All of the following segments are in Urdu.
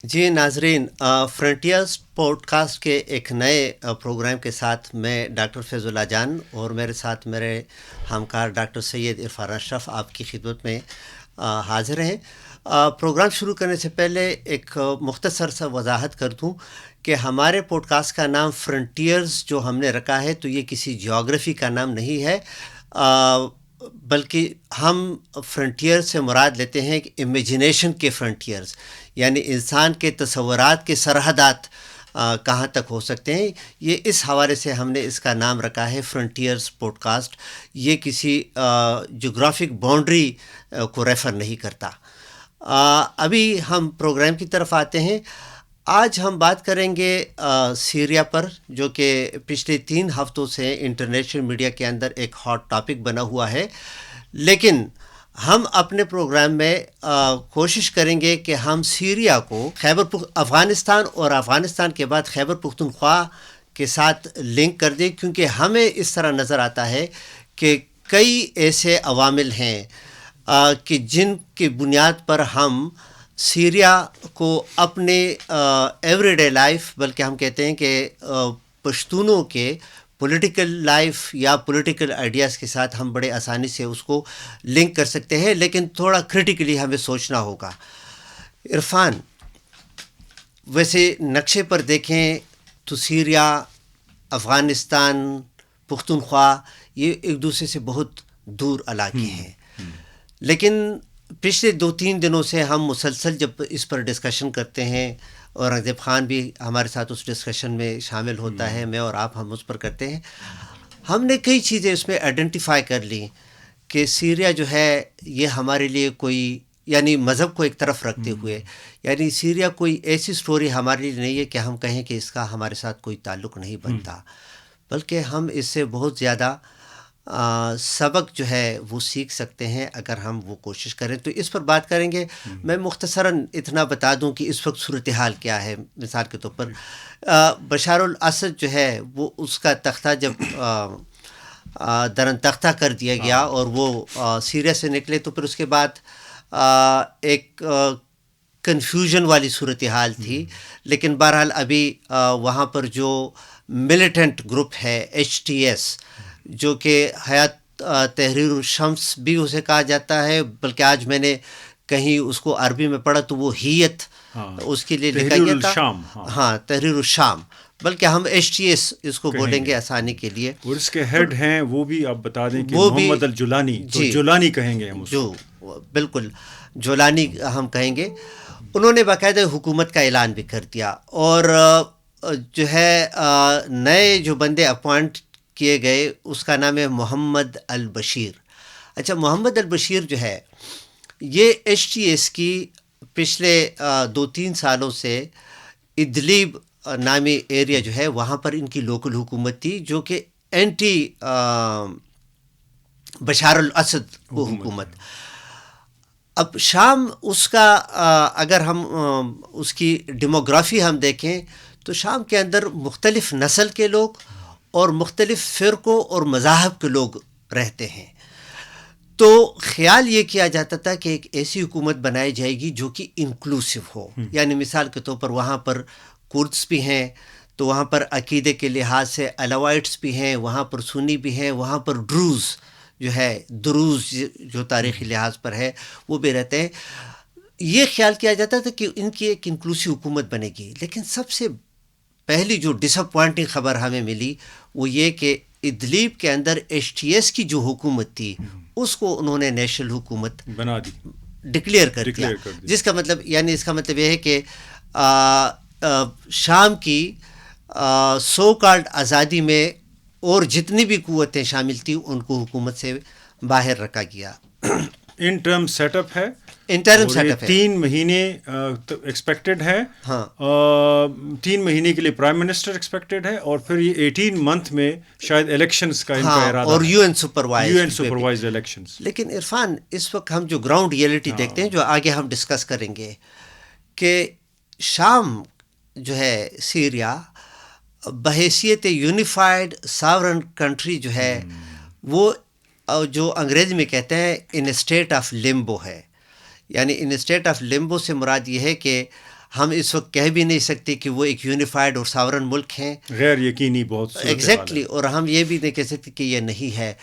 جی ناظرین، فرنٹیئرز پوڈ کاسٹ کے ایک نئے پروگرام کے ساتھ میں ڈاکٹر فیض اللہ جان اور میرے ساتھ میرے ہمکار ڈاکٹر سید عرفان اشرف آپ کی خدمت میں حاضر ہیں۔ پروگرام شروع کرنے سے پہلے ایک مختصر سا وضاحت کر دوں کہ ہمارے پوڈ کاسٹ کا نام فرنٹیئرز جو ہم نے رکھا ہے تو یہ کسی جیوگرافی کا نام نہیں ہے، بلکہ ہم فرنٹیئر سے مراد لیتے ہیں کہ امیجنیشن کے فرنٹیئرز، یعنی انسان کے تصورات کے سرحدات کہاں تک ہو سکتے ہیں۔ یہ اس حوالے سے ہم نے اس کا نام رکھا ہے فرنٹیئرز پوڈ کاسٹ۔ یہ کسی جغرافک باؤنڈری کو ریفر نہیں کرتا۔ ابھی ہم پروگرام کی طرف آتے ہیں۔ آج ہم بات کریں گے سیریا پر، جو کہ پچھلے 3 ہفتوں سے انٹرنیشنل میڈیا کے اندر ایک ہاٹ ٹاپک بنا ہوا ہے، لیکن ہم اپنے پروگرام میں کوشش کریں گے کہ ہم سیریا کو افغانستان اور افغانستان کے بعد خیبر پختونخوا کے ساتھ لنک کر دیں، کیونکہ ہمیں اس طرح نظر آتا ہے کہ کئی ایسے عوامل ہیں کہ جن کی بنیاد پر ہم سیریا کو اپنے ایوری ڈے لائف، بلکہ ہم کہتے ہیں کہ پشتونوں کے پولیٹیکل لائف یا پولیٹیکل آئیڈیاز کے ساتھ ہم بڑے آسانی سے اس کو لنک کر سکتے ہیں، لیکن تھوڑا کریٹیکلی ہمیں سوچنا ہوگا۔ عرفان، ویسے نقشے پر دیکھیں تو سیریا، افغانستان، پختونخوا یہ ایک دوسرے سے بہت دور علاقے ہیں، لیکن پچھلے 2-3 دنوں سے ہم مسلسل جب اس پر ڈسکشن کرتے ہیں، اور رنگزیب خان بھی ہمارے ساتھ اس ڈسکشن میں شامل ہوتا ہے، میں اور آپ ہم اس پر کرتے ہیں، ہم نے کئی چیزیں اس میں آئیڈینٹیفائی کر لی کہ سیریا جو ہے یہ ہمارے لیے کوئی، یعنی مذہب کو ایک طرف رکھتے ہوئے، یعنی سیریا کوئی ایسی سٹوری ہمارے لیے نہیں ہے کہ ہم کہیں کہ اس کا ہمارے ساتھ کوئی تعلق نہیں بنتا، بلکہ ہم اس سے بہت زیادہ سبق جو ہے وہ سیکھ سکتے ہیں اگر ہم وہ کوشش کریں۔ تو اس پر بات کریں گے۔ میں مختصراً اتنا بتا دوں کہ اس وقت صورتحال کیا ہے۔ مثال کے طور پر بشار الاسد جو ہے وہ اس کا تختہ جب درن تختہ کر دیا گیا اور وہ سیریا سے نکلے، تو پھر اس کے بعد ایک کنفیوژن والی صورتحال تھی، لیکن بہرحال ابھی وہاں پر جو ملیٹنٹ گروپ ہے HTS، جو کہ حیات تحریر الشمس بھی اسے کہا جاتا ہے، بلکہ آج میں نے کہیں اس کو عربی میں پڑھا تو وہ ہیت اس کے لیے لکھا گیا تھا، ہاں تحریر الشام، بلکہ ہم HTS اس کو بولیں گے آسانی کے لیے۔ اور اس کے ہیڈ ہیں وہ بھی آپ بتا دیں کہ محمد الجولانی، جی جولانی کہیں گے ہم اس کو، جو بالکل جولانی ہم کہیں گے۔ انہوں نے باقاعدہ حکومت کا اعلان بھی کر دیا، اور جو ہے نئے جو بندے اپوائنٹ کیے گئے اس کا نام ہے محمد البشیر۔ اچھا، محمد البشیر جو ہے یہ HTS کی پچھلے 2-3 سالوں سے ادلیب نامی ایریا جو ہے وہاں پر ان کی لوکل حکومت تھی، جو کہ اینٹی بشار الاسد کو حکومت۔ اب شام اس کا اگر ہم اس کی ڈیموگرافی ہم دیکھیں تو شام کے اندر مختلف نسل کے لوگ اور مختلف فرقوں اور مذاہب کے لوگ رہتے ہیں، تو خیال یہ کیا جاتا تھا کہ ایک ایسی حکومت بنائی جائے گی جو کہ انکلوسیو ہو، یعنی مثال کے طور پر وہاں پر کردس بھی ہیں، تو وہاں پر عقیدے کے لحاظ سے الاوائٹس بھی ہیں، وہاں پر سنی بھی ہیں، وہاں پر ڈروز جو ہے، دروز جو تاریخی لحاظ پر ہے وہ بھی رہتے ہیں۔ یہ خیال کیا جاتا تھا کہ ان کی ایک انکلوسیو حکومت بنے گی، لیکن سب سے پہلی جو ڈس اپوائنٹنگ خبر ہمیں ملی وہ یہ کہ ادلیب کے اندر HTS کی جو حکومت تھی اس کو انہوں نے نیشنل حکومت بنا دی، ڈکلیئر کر دیا، جس کا مطلب، یعنی اس کا مطلب یہ ہے کہ شام کی سو کالڈ آزادی میں اور جتنی بھی قوتیں شامل تھیں ان کو حکومت سے باہر رکھا گیا۔ انٹرم سیٹ اپ ہے، انٹرم سیٹ اپ ہے، 3 مہینے ایکسپیکٹڈ ہے، ہاں 3 مہینے کے لیے پرائم منسٹر ایکسپیکٹڈ ہے، اور پھر یہ 18 منتھ میں شاید الیکشنز کا ان کا ارادہ، اور UN سپروائزڈ الیکشنز۔ لیکن عرفان، اس وقت ہم جو گراؤنڈ ریئلٹی دیکھتے ہیں، جو آگے ہم ڈسکس کریں گے، کہ شام جو ہے سیریا بحیثیت یونیفائڈ ساورن کنٹری جو ہے وہ جو انگریزی میں کہتے ہیں ان اسٹیٹ آف لمبو ہے، یعنی ان اسٹیٹ آف لمبو سے مراد یہ ہے کہ ہم اس وقت کہہ بھی نہیں سکتے کہ وہ ایک یونیفائڈ اور ساورن ملک ہیں, غیر یقینی بہت ایگزیکٹلی, اور ہم یہ بھی نہیں کہہ سکتے کہ یہ نہیں ہے.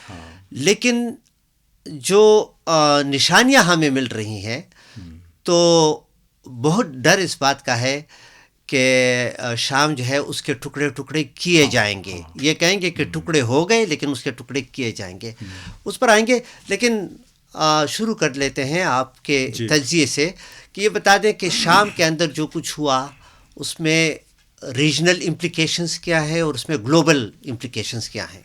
لیکن جو نشانیاں ہمیں مل رہی ہیں تو بہت ڈر اس بات کا ہے کہ شام جو ہے اس کے ٹکڑے ٹکڑے کیے جائیں گے. یہ کہیں گے کہ ٹکڑے ہو گئے لیکن اس کے ٹکڑے کیے جائیں گے, اس پر آئیں گے. لیکن شروع کر لیتے ہیں آپ کے تجزیے سے کہ یہ بتا دیں کہ شام کے اندر جو کچھ ہوا اس میں ریجنل امپلیکیشنز کیا ہے اور اس میں گلوبل امپلیکیشنز کیا ہیں.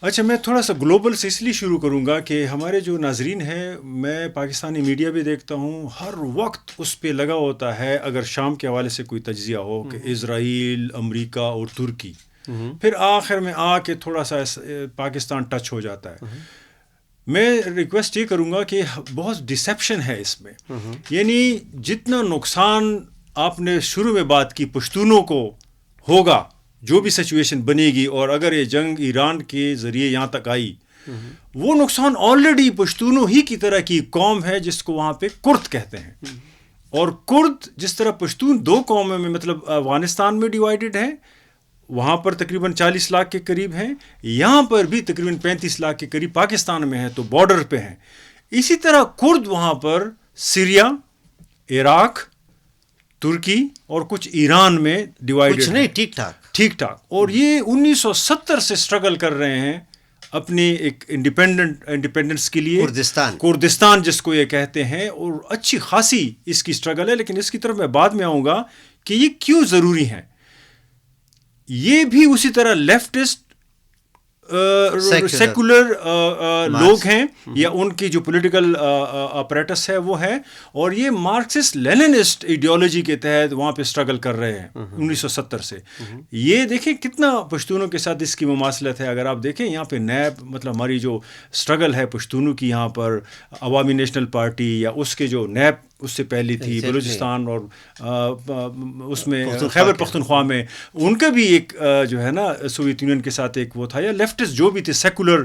اچھا, میں تھوڑا سا گلوبل سے اس لیے شروع کروں گا کہ ہمارے جو ناظرین ہیں, میں پاکستانی میڈیا بھی دیکھتا ہوں, ہر وقت اس پہ لگا ہوتا ہے اگر شام کے حوالے سے کوئی تجزیہ ہو کہ اسرائیل, امریکہ اور ترکی, پھر آخر میں آ کے تھوڑا سا پاکستان ٹچ ہو جاتا ہے. میں ریکویسٹ یہ کروں گا کہ بہت ڈسیپشن ہے اس میں, یعنی جتنا نقصان آپ نے شروع میں بات کی پشتونوں کو ہوگا, جو بھی سچویشن بنے گی, اور اگر یہ جنگ ایران کے ذریعے یہاں تک آئی, وہ نقصان آلریڈی پشتونوں ہی کی طرح کی قوم ہے جس کو وہاں پہ کرد کہتے ہیں. اور کرد جس طرح پشتون دو قوموں میں, مطلب افغانستان میں ڈیوائیڈڈ ہیں, وہاں پر تقریباً 40 لاکھ کے قریب ہیں, یہاں پر بھی تقریباً 35 لاکھ کے قریب پاکستان میں ہیں, تو بارڈر پہ ہیں. اسی طرح کرد وہاں پر سیریا, عراق, ترکی اور کچھ ایران میں ڈیوائیڈڈ, کچھ نہیں, ٹھیک ٹھاک. اور یہ 1970 سے اسٹرگل کر رہے ہیں اپنی ایک انڈیپینڈنس کے لیے, کردستان جس کو یہ کہتے ہیں, اور اچھی خاصی اس کی اسٹرگل ہے. لیکن اس کی طرف میں بعد میں آؤں گا کہ یہ کیوں ضروری ہیں. یہ بھی اسی طرح لیفٹسٹ سیکولر لوگ ہیں, یا ان کی جو پولیٹیکل اپریٹس ہے وہ ہے, اور یہ مارکسسٹ لیننسٹ ایڈیالوجی کے تحت وہاں پہ اسٹرگل کر رہے ہیں 1970 سے. یہ دیکھیں کتنا پشتونوں کے ساتھ اس کی مماثلت ہے. اگر آپ دیکھیں یہاں پہ نیب, مطلب ہماری جو اسٹرگل ہے پشتونوں کی, یہاں پر عوامی نیشنل پارٹی یا اس کے جو نیب اس سے پہلی تھی بلوچستان, اور اس میں خیبر پختونخوا میں ان کا بھی ایک جو ہے نا سوویت یونین کے ساتھ ایک وہ تھا, یا لیفٹسٹ جو بھی تھے سیکولر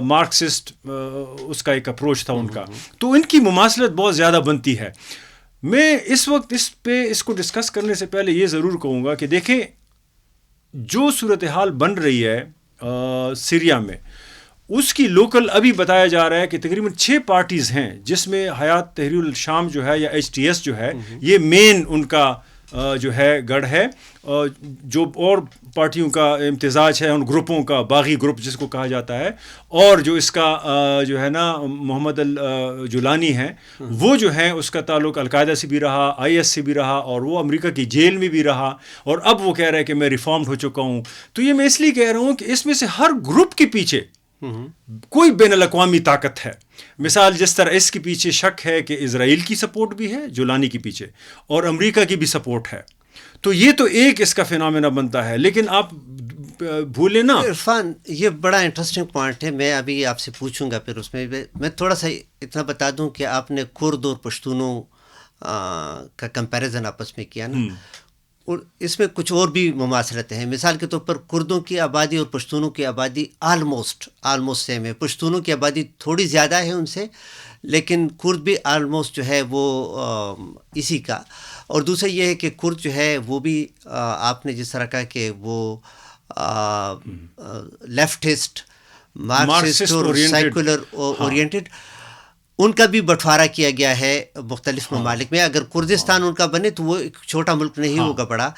مارکسسٹ, اس کا ایک اپروچ تھا ان کا. تو ان کی مماثلت بہت زیادہ بنتی ہے. میں اس وقت اس کو ڈسکس کرنے سے پہلے یہ ضرور کہوں گا کہ دیکھیں جو صورتحال بن رہی ہے سیریا میں, اس کی لوکل ابھی بتایا جا رہا ہے کہ تقریباً 6 پارٹیز ہیں, جس میں حیات تحریر الشام جو ہے یا HTS جو ہے, یہ مین ان کا جو ہے گڑھ ہے. جو اور پارٹیوں کا امتزاج ہے ان گروپوں کا, باغی گروپ جس کو کہا جاتا ہے, اور جو اس کا جو ہے نا محمد الجولانی ہے, وہ جو ہے اس کا تعلق القاعدہ سے بھی رہا, IS سے بھی رہا, اور وہ امریکہ کی جیل میں بھی رہا, اور اب وہ کہہ رہا ہے کہ میں ریفارمڈ ہو چکا ہوں. تو یہ میں اس لیے کہہ رہا ہوں کہ اس میں سے ہر گروپ کے پیچھے کوئی بین الاقوامی طاقت ہے. مثال جس طرح اس کے پیچھے شک ہے کہ اسرائیل کی سپورٹ بھی ہے جولانی کے پیچھے, اور امریکہ کی بھی سپورٹ ہے, تو یہ تو ایک اس کا فینومینا بنتا ہے. لیکن آپ بھولے نا عرفان, یہ بڑا انٹرسٹنگ پوائنٹ ہے, میں ابھی آپ سے پوچھوں گا. پھر اس میں تھوڑا سا اتنا بتا دوں کہ آپ نے کرد اور پشتونوں کا کمپیریزن آپس میں کیا نا, اور اس میں کچھ اور بھی مماثلتیں ہیں. مثال کے طور پر کردوں کی آبادی اور پشتونوں کی آبادی آلموسٹ سیم ہے. پشتونوں کی آبادی تھوڑی زیادہ ہے ان سے, لیکن کرد بھی آلموسٹ جو ہے وہ اسی کا. اور دوسرا یہ ہے کہ کرد جو ہے وہ بھی آپ نے جس طرح کہا کہ وہ لیفٹسٹ, مارکسسٹ اور سیکولر اورینٹڈ, ان کا بھی بٹوارا کیا گیا ہے مختلف ممالک میں. اگر کردستان ان کا بنے تو وہ ایک چھوٹا ملک نہیں ہوگا, بڑا.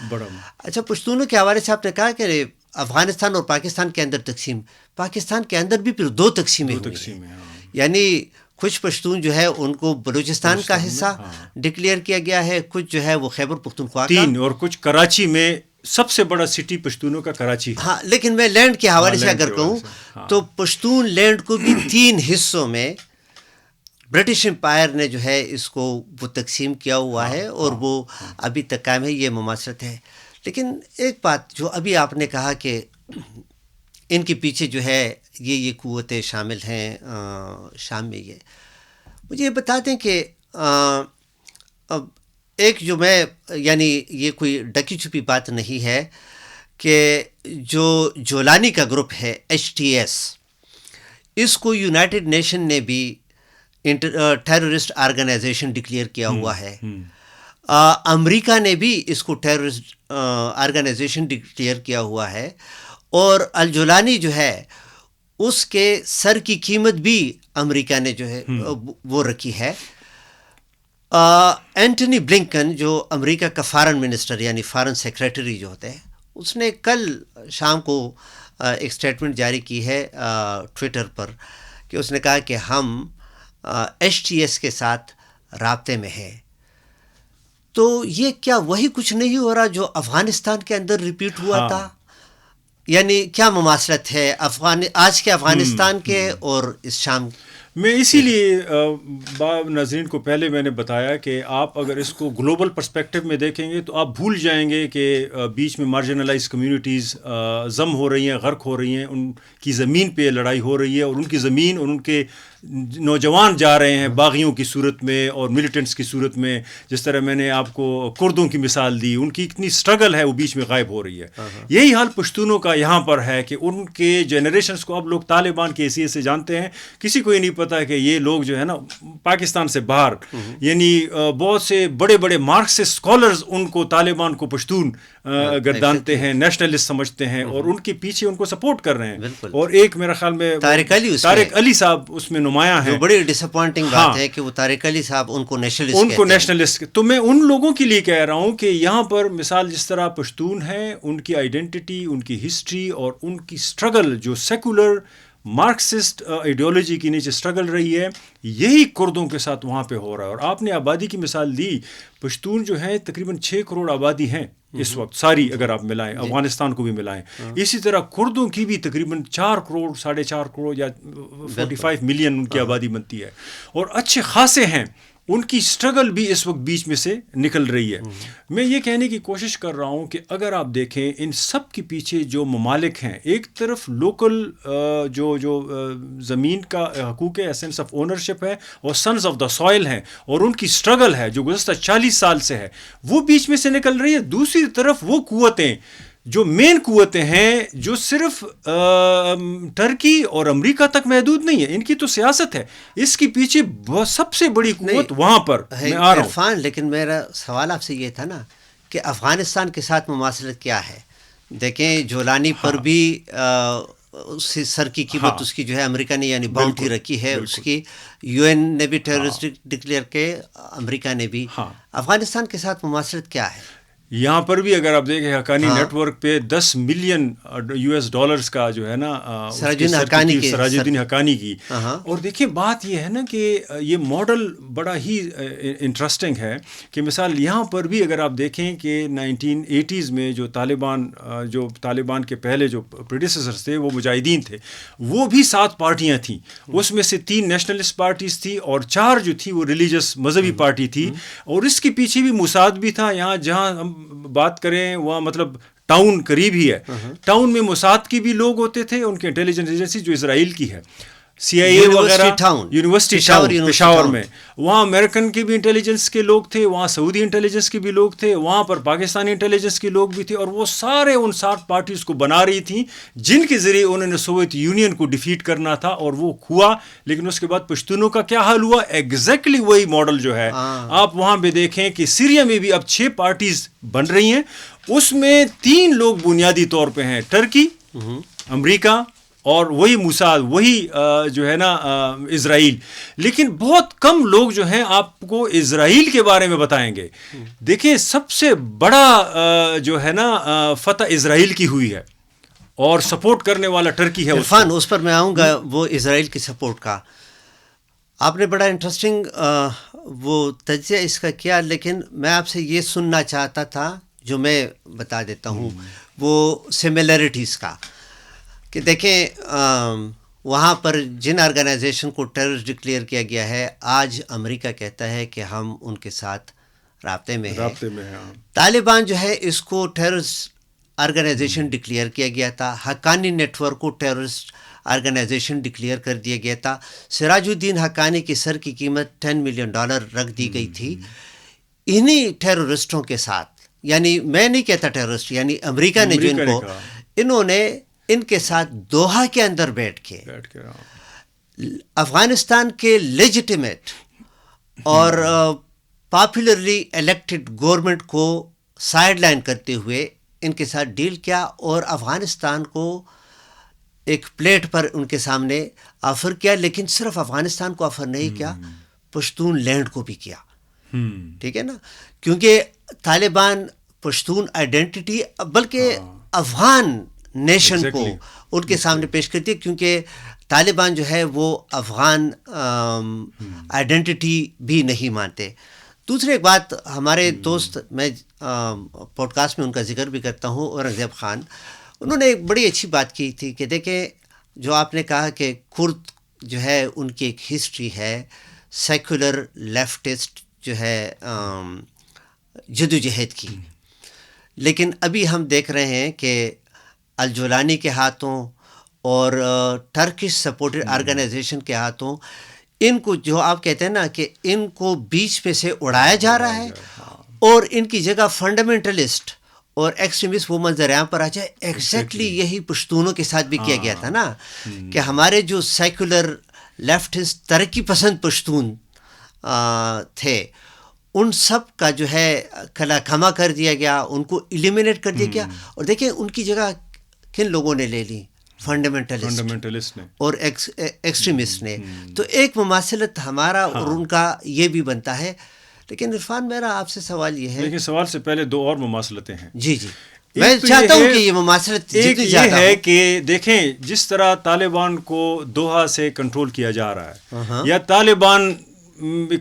اچھا, پشتونوں کے حوالے سے آپ نے کہا کہ افغانستان اور پاکستان کے اندر تقسیم, پاکستان کے اندر بھی پھر 2 تقسیمیں ہوئی ہیں. یعنی کچھ پشتون جو ہے ان کو بلوچستان کا حصہ ڈکلیئر کیا گیا ہے, کچھ جو ہے وہ خیبر پختونخوا کا, 3, اور کچھ کراچی میں سب سے بڑا سٹی پشتونوں کا کراچی. ہاں, لیکن میں لینڈ کے حوالے سے اگر کہوں تو پشتون لینڈ کو بھی 3 حصوں میں برٹش امپائر نے جو ہے اس کو وہ تقسیم کیا ہوا ہے, اور وہ ابھی تک قائم ہے. یہ مماثلت ہے. لیکن ایک بات جو ابھی آپ نے کہا کہ ان کے پیچھے جو ہے یہ قوتیں شامل ہیں شام میں, یہ مجھے یہ بتا دیں کہ ایک جو میں, یعنی یہ کوئی ڈکی چھپی بات نہیں ہے کہ جو جولانی کا گروپ ہے HTS, اس کو یونائٹڈ نیشن نے بھی ٹیررسٹ آرگنائزیشن ڈکلیئر کیا ہوا ہے, امریکہ نے بھی اس کو ٹیررسٹ آرگنائزیشن ڈکلیئر کیا ہوا ہے، اور الجولانی جو ہے اس کے سر کی قیمت بھی امریکہ نے جو ہے وہ رکھی ہے. اینٹنی بلنکن جو امریکہ کا فارن منسٹر یعنی فارن سیکریٹری جو ہوتے ہیں، اس نے کل شام کو ایک اسٹیٹمنٹ جاری کی ہے ٹویٹر پر، کہ اس نے کہا کہ ہم ایچ ٹی ایس کے ساتھ رابطے میں ہیں. تو یہ کیا وہی کچھ نہیں ہو رہا جو افغانستان کے اندر ریپیٹ ہوا تھا؟ یعنی کیا مماثلت ہے آج کے افغانستان کے اور اس شام؟ میں اسی لیے ناظرین کو پہلے میں نے بتایا کہ آپ اگر اس کو گلوبل پرسپیکٹو میں دیکھیں گے تو آپ بھول جائیں گے کہ بیچ میں مارجنلائز کمیونٹیز ضم ہو رہی ہیں، غرق ہو رہی ہیں، ان کی زمین پہ لڑائی ہو رہی ہے، اور ان کی زمین اور ان کے نوجوان جا رہے ہیں باغیوں کی صورت میں اور ملیٹنٹس کی صورت میں. جس طرح میں نے آپ کو کردوں کی مثال دی، ان کی اتنی سٹرگل ہے وہ بیچ میں غائب ہو رہی ہے. یہی حال پشتونوں کا یہاں پر ہے کہ ان کے جنریشنز کو اب لوگ طالبان کی حیثیت سے جانتے ہیں. کسی کو یہ نہیں پتا کہ یہ لوگ جو ہے نا پاکستان سے باہر، یعنی بہت سے بڑے بڑے مارکسسٹ اسکالرز ان کو طالبان کو پشتون گردانتے ہیں، نیشنلسٹ سمجھتے ہیں، اور ان کے پیچھے ان کو سپورٹ کر رہے ہیں. اور ایک میرا خیال میں طارق علی صاحب اس میں نمایاں ہیں. بڑی ڈس اپوائنٹنگ بات ہے کہ وہ طارق علی صاحب ان کو نیشنلسٹ. تو میں ان لوگوں کے لیے کہہ رہا ہوں کہ یہاں پر مثال جس طرح پشتون ہیں، ان کی آئیڈینٹی، ان کی ہسٹری اور ان کی سٹرگل جو سیکولر مارکسسٹ آئیڈیالوجی کے نیچے سٹرگل رہی ہے، یہی کردوں کے ساتھ وہاں پہ ہو رہا ہے. اور آپ نے آبادی کی مثال دی، پشتون جو ہیں تقریباً 6 کروڑ آبادی ہیں اس وقت ساری، اگر آپ ملائیں افغانستان کو بھی ملائیں. اسی طرح کردوں کی بھی تقریباً 4 کروڑ 4.5 کروڑ یا 45 ملین ان کی آبادی بنتی ہے، اور اچھے خاصے ہیں. ان کی سٹرگل بھی اس وقت بیچ میں سے نکل رہی ہے. میں یہ کہنے کی کوشش کر رہا ہوں کہ اگر آپ دیکھیں ان سب کے پیچھے جو ممالک ہیں، ایک طرف لوکل جو زمین کا حقوق ہے، سینس آف اونرشپ ہے، اور سنز آف دا سوائل ہیں، اور ان کی سٹرگل ہے جو گزشتہ 40 سال سے ہے، وہ بیچ میں سے نکل رہی ہے. دوسری طرف وہ قوتیں جو مین قوتیں ہیں، جو صرف ٹرکی اور امریکہ تک محدود نہیں ہے، ان کی تو سیاست ہے، اس کے پیچھے سب سے بڑی قوت وہاں پر میں آ رہا ہوں. عرفان، لیکن میرا سوال آپ سے یہ تھا نا کہ افغانستان کے ساتھ مماثلت کیا ہے؟ دیکھیں جولانی پر بھی اس سر کی قیمت اس کی جو ہے امریکہ نے یعنی باؤنڈری رکھی ہے اس کی، یو این نے بھی ٹیررسٹ ڈکلیئر کے، امریکہ نے بھی. افغانستان کے ساتھ مماثلت کیا ہے؟ یہاں پر بھی اگر آپ دیکھیں حقانی نیٹ ورک پہ 10 ملین US ڈالرز کا جو ہے نا سراج الدین حقانی کی. اور دیکھیں بات یہ ہے نا کہ یہ ماڈل بڑا ہی انٹرسٹنگ ہے کہ مثال یہاں پر بھی اگر آپ دیکھیں کہ 1980s میں جو طالبان کے پہلے جو پریڈیسیسرز تھے وہ مجاہدین تھے، وہ بھی 7 پارٹیاں تھیں، اس میں سے 3 نیشنلسٹ پارٹیز تھی اور 4 جو تھی وہ ریلیجس مذہبی پارٹی تھی. اور اس کے پیچھے بھی موساد بھی تھا. یہاں جہاں ہم بات کریں وہاں مطلب ٹاؤن قریب ہی ہے، ٹاؤن میں موساد کی بھی لوگ ہوتے تھے، ان کے انٹیلیجنس ایجنسی جو اسرائیل کی ہے، CIA وغیرہ، یونیورسٹی ٹاؤن پشاور میں، وہاں امریکن کے بھی انٹیلیجنس کے لوگ تھے، وہاں سعودی انٹیلیجنس کے بھی لوگ تھے، وہاں پر پاکستانی انٹیلیجنس کے لوگ بھی تھے. اور وہ سارے ان 7 پارٹیز کو بنا رہی تھیں جن کے ذریعے انہوں نے سوویت یونین کو ڈیفیٹ کرنا تھا، اور وہ ہوا. لیکن اس کے بعد پشتونوں کا کیا حال ہوا؟ ایگزیکٹلی وہی ماڈل جو ہے آپ وہاں پہ دیکھیں کہ سیریا میں بھی اب 6 پارٹیز بن رہی ہیں. اس میں 3 لوگ بنیادی طور پہ ہیں، ٹرکی، امریکہ اور وہی موساد، وہی جو ہے نا اسرائیل. لیکن بہت کم لوگ جو ہیں آپ کو اسرائیل کے بارے میں بتائیں گے. دیکھیں سب سے بڑا جو ہے نا فتح اسرائیل کی ہوئی ہے، اور سپورٹ کرنے والا ٹرکی ہے. عرفان، اس پر میں آؤں گا، وہ اسرائیل کی سپورٹ کا آپ نے بڑا انٹرسٹنگ وہ تجزیہ اس کا کیا. لیکن میں آپ سے یہ سننا چاہتا تھا جو میں بتا دیتا ہوں، وہ سملیرٹیز کا، کہ دیکھیں وہاں پر جن آرگنائزیشن کو ٹیررسٹ ڈکلیئر کیا گیا ہے، آج امریکہ کہتا ہے کہ ہم ان کے ساتھ رابطے میں ہیں. طالبان جو ہے اس کو ٹیررسٹ آرگنائزیشن ڈکلیئر کیا گیا تھا. حقانی نیٹ ورک کو ٹیررسٹ آرگنائزیشن ڈکلیئر کر دیا گیا تھا. سراج الدین حقانی کی سر کی قیمت $10 ملین رکھ دی گئی تھی. انہی ٹیررسٹوں کے ساتھ، یعنی میں نہیں کہتا ٹیررسٹ، یعنی امریکہ نے جو ان کو، انہوں نے ان کے ساتھ دوحہ کے اندر بیٹھ کے افغانستان کے لیجیٹیمیٹ اور پاپولرلی الیکٹڈ گورنمنٹ کو سائڈ لائن کرتے ہوئے ان کے ساتھ ڈیل کیا اور افغانستان کو ایک پلیٹ پر ان کے سامنے آفر کیا, لیکن صرف افغانستان کو آفر نہیں کیا, پشتون لینڈ کو بھی کیا. ٹھیک ہے نا, کیونکہ طالبان پشتون آئیڈینٹی بلکہ افغان نیشن کو ان کے سامنے پیش کرتی ہے, کیونکہ طالبان جو ہے وہ افغان آئیڈینٹی بھی نہیں مانتے. دوسری ایک بات, ہمارے دوست, میں پوڈ کاسٹ میں ان کا ذکر بھی کرتا ہوں, اورنگزیب خان, انہوں نے ایک بڑی اچھی بات کی تھی کہ دیکھیں جو آپ نے کہا کہ کرد جو ہے ان کی ایک ہسٹری ہے سیکولر لیفٹسٹ جو ہے جدوجہد کی, لیکن ابھی ہم دیکھ رہے ہیں کہ الجولانی کے ہاتھوں اور ٹرکش سپورٹڈ آرگنائزیشن کے ہاتھوں ان کو, جو آپ کہتے ہیں نا کہ ان کو بیچ میں سے اڑایا جا رہا ہے اور ان کی جگہ فنڈامنٹلسٹ اور ایکسٹریمسٹ وہ منظر عام پر آ جائے. ایگزیکٹلی یہی پشتونوں کے ساتھ بھی کیا گیا تھا نا, کہ ہمارے جو سیکولر لیفٹسٹ ترقی پسند پشتون تھے ان سب کا جو ہے کلا کھما کر دیا گیا, ان کو ایلیمینیٹ کر دیا گیا. اور دیکھیں ان کی جگہ کن لوگوں نے لے لی, فنڈامنٹلسٹ اور ایکسٹریمسٹ نے. تو ایک مماثلت ہمارا اور ان کا یہ بھی بنتا ہے. لیکن عرفان میرا آپ سے سوال یہ ہے, لیکن سوال سے پہلے دو اور مماثلتیں ہیں. جی جی, میں چاہتا ہوں کہ یہ مماثلت ایک یہ ہے کہ دیکھیں جس طرح طالبان کو دوحہ سے کنٹرول کیا جا رہا ہے, یا طالبان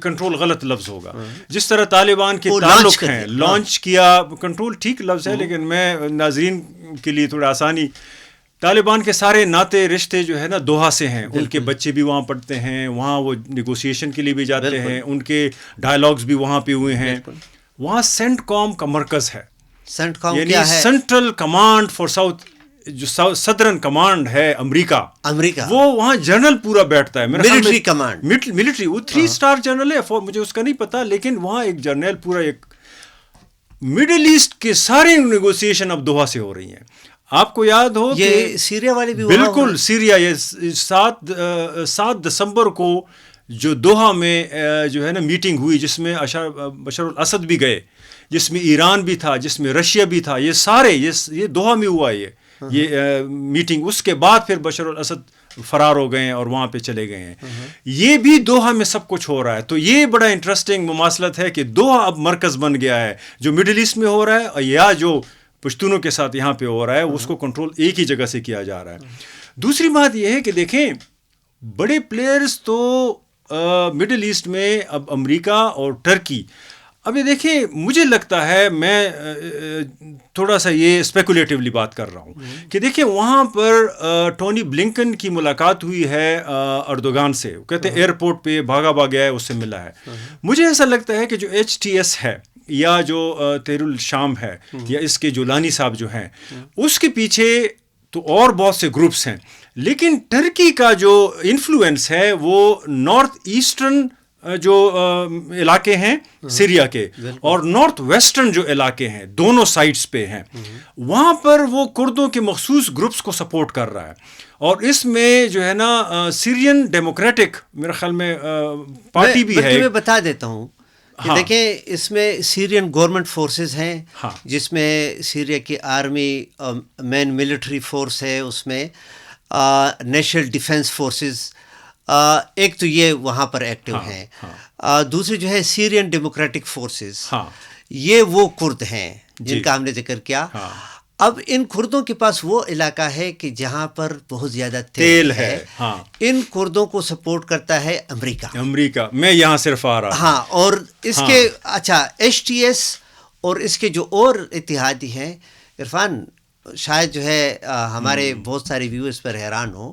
کنٹرول غلط لفظ ہوگا, جس طرح طالبان کے تعلق ہیں لانچ کیا, کنٹرول ٹھیک لفظ ہے لیکن میں ناظرین کے لیے تھوڑا آسانی, طالبان کے سارے ناطے رشتے جو ہے نا دوحہ سے ہیں, ان کے بچے بھی وہاں پڑھتے ہیں, وہاں وہ نیگوسیشن کے لیے بھی جاتے ہیں, ان کے ڈائلاگز بھی وہاں پہ ہوئے ہیں. وہاں سینٹ کام کا مرکز ہے, یعنی سینٹرل کمانڈ فار ساؤتھ, جو صدرن کمانڈ ہے امریکہ, وہ وہاں جنرل پورا بیٹھتا ہے, ملٹری کمانڈ, ملٹری, وہ 3 اسٹار جنرل ہے, مجھے اس کا نہیں پتا, لیکن وہاں ایک جنرل پورا, ایک مڈل ایسٹ کے سارے نیگوسیشن اب دوحہ سے ہو رہی ہیں. آپ کو یاد ہو کہ سیریا والے بھی, بالکل سیریا, یہ 7 دسمبر کو جو دوحہ میں جو ہے نا میٹنگ ہوئی, جس میں بشار الاسد بھی گئے, جس میں ایران بھی تھا, جس میں رشیا بھی تھا, یہ سارے یہ دوحہ میں ہوا یہ میٹنگ. اس کے بعد پھر بشار الاسد فرار ہو گئے ہیں اور وہاں پہ چلے گئے ہیں. یہ بھی دوحہ میں سب کچھ ہو رہا ہے. تو یہ بڑا انٹرسٹنگ مماثلت ہے کہ دوحہ اب مرکز بن گیا ہے, جو مڈل ایسٹ میں ہو رہا ہے یا جو پشتونوں کے ساتھ یہاں پہ ہو رہا ہے, اس کو کنٹرول ایک ہی جگہ سے کیا جا رہا ہے. دوسری بات یہ ہے کہ دیکھیں بڑے پلیئرز تو مڈل ایسٹ میں اب امریکہ اور ٹرکی. اب یہ دیکھیں مجھے لگتا ہے, میں تھوڑا سا یہ اسپیکولیٹیولی بات کر رہا ہوں, کہ دیکھیں وہاں پر ٹونی بلنکن کی ملاقات ہوئی ہے اردوغان سے, کہتے ہیں ایئرپورٹ پہ بھاگا بھاگا ہے, اس سے ملا ہے. مجھے ایسا لگتا ہے کہ جو HTS ہے یا جو تحریک الشام ہے, یا اس کے جولانی صاحب جو ہیں, اس کے پیچھے تو اور بہت سے گروپس ہیں, لیکن ٹرکی کا جو انفلوئنس ہے وہ نارتھ ایسٹرن جو علاقے ہیں سیریا کے, اور نارتھ ویسٹرن جو علاقے ہیں دونوں سائڈس پہ ہیں, وہاں پر وہ کردوں کے مخصوص گروپس کو سپورٹ کر رہا ہے. اور اس میں جو ہے نا سیرین ڈیموکریٹک میرے خیال میں پارٹی بھی ہے. میں بتا دیتا ہوں کہ دیکھیں اس میں سیرین گورنمنٹ فورسز ہیں, جس میں سیریا کی آرمی مین ملٹری فورس ہے, اس میں نیشنل ڈیفنس فورسز, ایک تو یہ وہاں پر ایکٹیو ہیں. دوسری جو ہے سیرین ڈیموکریٹک فورسز, یہ وہ کرد ہیں جن کا ہم نے ذکر کیا. اب ان کردوں کے پاس وہ علاقہ ہے کہ جہاں پر بہت زیادہ تیل ہے. ان کردوں کو سپورٹ کرتا ہے امریکہ. میں یہاں صرف آ رہا. ہاں, اور اس کے اچھا HTS اور اس کے جو اور اتحادی ہیں, عرفان شاید جو ہے ہمارے بہت سارے ویورز پر حیران ہو,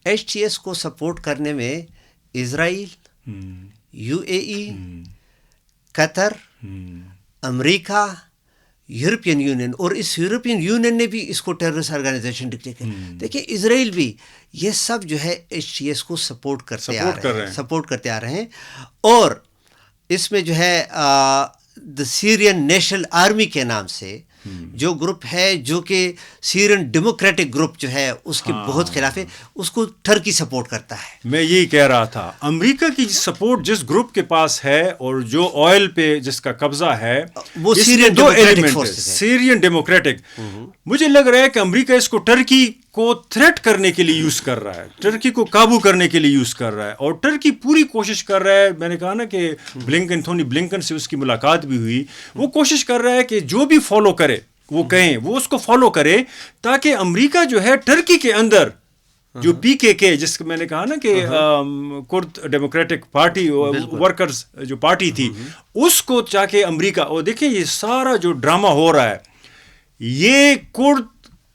HTS کو سپورٹ کرنے میں اسرائیل, UAE, قطر, امریکہ, یورپین یونین, اور اس یورپین یونین نے بھی اس کو ٹیررسٹ آرگنائزیشن ڈکلیئر کیا. دیکھیں اسرائیل بھی, یہ سب جو ہے HTS کو سپورٹ کرتے آ رہے ہیں. اور اس میں جو ہے دا سیرین نیشنل آرمی کے نام سے جو گروپ ہے جو کہ سیرین ڈیموکریٹک گروپ جو ہے اس کے بہت خلاف ہے, اس کو ٹرکی سپورٹ کرتا ہے. میں یہی کہہ رہا تھا, امریکہ کی سپورٹ جس گروپ کے پاس ہے اور جو آئل پہ جس کا قبضہ ہے وہ سیرین دو ایلیمنٹ ہے, سیرین ڈیموکریٹک. مجھے لگ رہا ہے کہ امریکہ اس کو ٹرکی کو تھریٹ کرنے کے لیے یوز کر رہا ہے, ٹرکی کو قابو کرنے کے لیے یوز کر رہا ہے, اور ٹرکی پوری کوشش کر رہا ہے. میں نے کہا نا کہ تھونی بلنکن سے اس کی ملاقات بھی ہوئی, وہ کوشش کر رہا ہے کہ جو بھی فالو کرے وہ کہیں وہ اس کو فالو کرے, تاکہ امریکہ جو ہے ٹرکی کے اندر جو PKK جس کو میں نے کہا نا کہ کرد ڈیموکریٹک پارٹی ورکرز جو پارٹی تھی, اس کو چاہ کے امریکہ, اور دیکھیں یہ سارا جو ڈرامہ ہو رہا ہے یہ کرد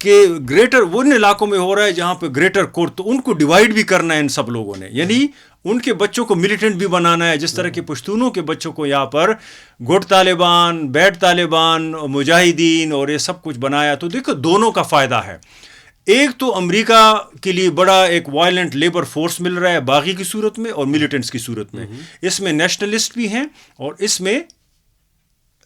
کہ گریٹر ان علاقوں میں ہو رہا ہے جہاں پہ گریٹر کرد, تو ان کو ڈیوائڈ بھی کرنا ہے ان سب لوگوں نے, یعنی ان کے بچوں کو ملیٹنٹ بھی بنانا ہے, جس طرح کے پشتونوں کے بچوں کو یہاں پر گٹ طالبان, بیٹ طالبان, مجاہدین اور یہ سب کچھ بنایا. تو دیکھو دونوں کا فائدہ ہے. ایک تو امریکہ کے لیے بڑا ایک وائلنٹ لیبر فورس مل رہا ہے باغی کی صورت میں اور ملیٹنٹس کی صورت میں, اس میں نیشنلسٹ بھی ہیں اور اس میں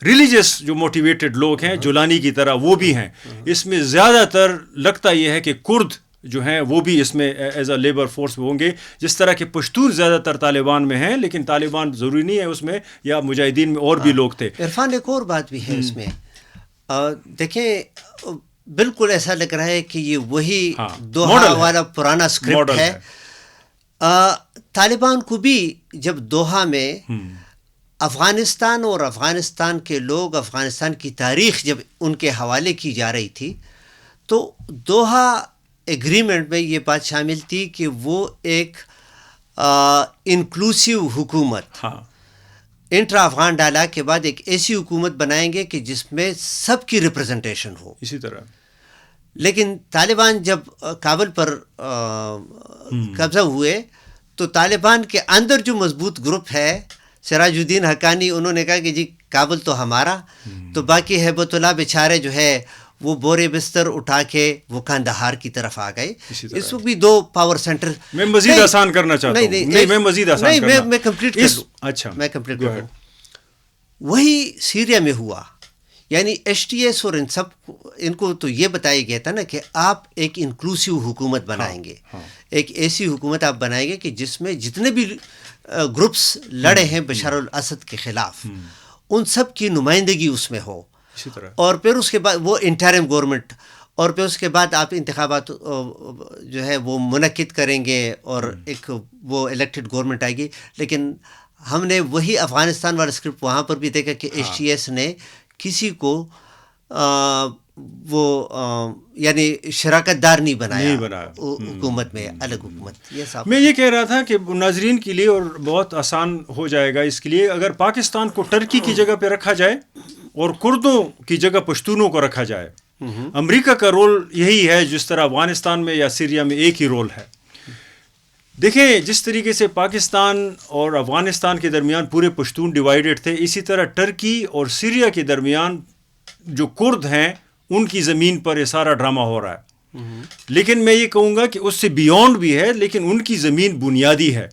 ریلیجس جو موٹیویٹڈ لوگ ہیں جولانی کی طرح وہ بھی ہیں. اس میں زیادہ تر لگتا یہ ہے کہ کرد جو ہیں وہ بھی اس میں ایز اے لیبر فورس ہوں گے, جس طرح کے پشتون زیادہ تر طالبان میں ہیں, لیکن طالبان ضروری نہیں ہے اس میں, یا مجاہدین میں اور بھی لوگ تھے. عرفان ایک اور بات بھی ہے اس میں, دیکھیں بالکل ایسا لگ رہا ہے کہ یہ وہی دوحہ والا پرانا اسکرپٹ ہے. طالبان کو بھی جب دوحہ میں افغانستان اور افغانستان کے لوگ, افغانستان کی تاریخ جب ان کے حوالے کی جا رہی تھی, تو دوحہ ایگریمنٹ میں یہ بات شامل تھی کہ وہ ایک انکلوسیو حکومت, انٹرا افغان ڈائلاگ کے بعد ایک ایسی حکومت بنائیں گے کہ جس میں سب کی ریپرزنٹیشن ہو. اسی طرح لیکن طالبان جب کابل پر قبضہ ہوئے تو طالبان کے اندر جو مضبوط گروپ ہے سراج الدین حقانی, انہوں نے کہا کہ جی کابل تو ہمارا, تو باقی ہیبت اللہ بیچارے جو ہے وہ بورے بستر اٹھا کے وہ کندہار کی طرف آ گئے. اس وقت بھی دو پاور سینٹر. میں مزید آسان کرنا چاہتا ہوں. نہیں میں مزید آسان کرنا. میں کمپلیٹ کر لوں. اچھا میں کمپلیٹ کر لوں. وہی سیریا میں ہوا, یعنی HTS اور ان کو تو یہ بتایا گیا تھا نا کہ آپ ایک انکلوسیو حکومت بنائیں گے, ایک ایسی حکومت آپ بنائیں گے کہ جس میں جتنے بھی گروپس لڑے ہیں بشار الاسد کے خلاف ان سب کی نمائندگی اس میں ہو. اور پھر اس کے بعد وہ انٹرم گورنمنٹ, اور پھر اس کے بعد آپ انتخابات جو ہے وہ منعقد کریں گے اور ایک وہ الیکٹڈ گورنمنٹ آئے گی. لیکن ہم نے وہی افغانستان والا اسکرپٹ وہاں پر بھی دیکھا کہ HTS نے کسی کو وہ یعنی شراکت دار نہیں بنایا حکومت میں, الگ حکومت. میں یہ کہہ رہا تھا کہ ناظرین کے لیے, اور بہت آسان ہو جائے گا اس کے لیے, اگر پاکستان کو ٹرکی کی جگہ پہ رکھا جائے اور کردوں کی جگہ پشتونوں کو رکھا جائے, امریکہ کا رول یہی ہے جس طرح افغانستان میں یا سیریا میں ایک ہی رول ہے. دیکھیں جس طریقے سے پاکستان اور افغانستان کے درمیان پورے پشتون ڈیوائیڈڈ تھے, اسی طرح ٹرکی اور سیریا کے درمیان جو کرد ہیں ان کی زمین پر یہ سارا ڈرامہ ہو رہا ہے. لیکن میں یہ کہوں گا کہ اس سے بیونڈ بھی ہے, لیکن ان کی زمین بنیادی ہے.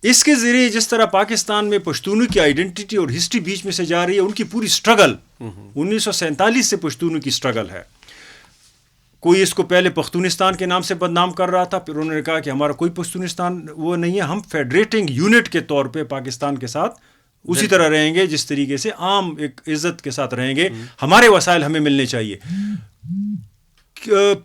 اس کے ذریعے جس طرح پاکستان میں پشتونوں کی آئیڈینٹی اور ہسٹری بیچ میں سے جا رہی ہے, ان کی پوری سٹرگل 1947 سے پشتونوں کی سٹرگل ہے. کوئی اس کو پہلے پختونستان کے نام سے بدنام کر رہا تھا, پھر انہوں نے کہا کہ ہمارا کوئی پختونستان وہ نہیں ہے, ہم فیڈریٹنگ یونٹ کے طور پہ پاکستان کے ساتھ اسی طرح رہیں گے جس طریقے سے عام ایک عزت کے ساتھ رہیں گے, ہمارے وسائل ہمیں ملنے چاہیے.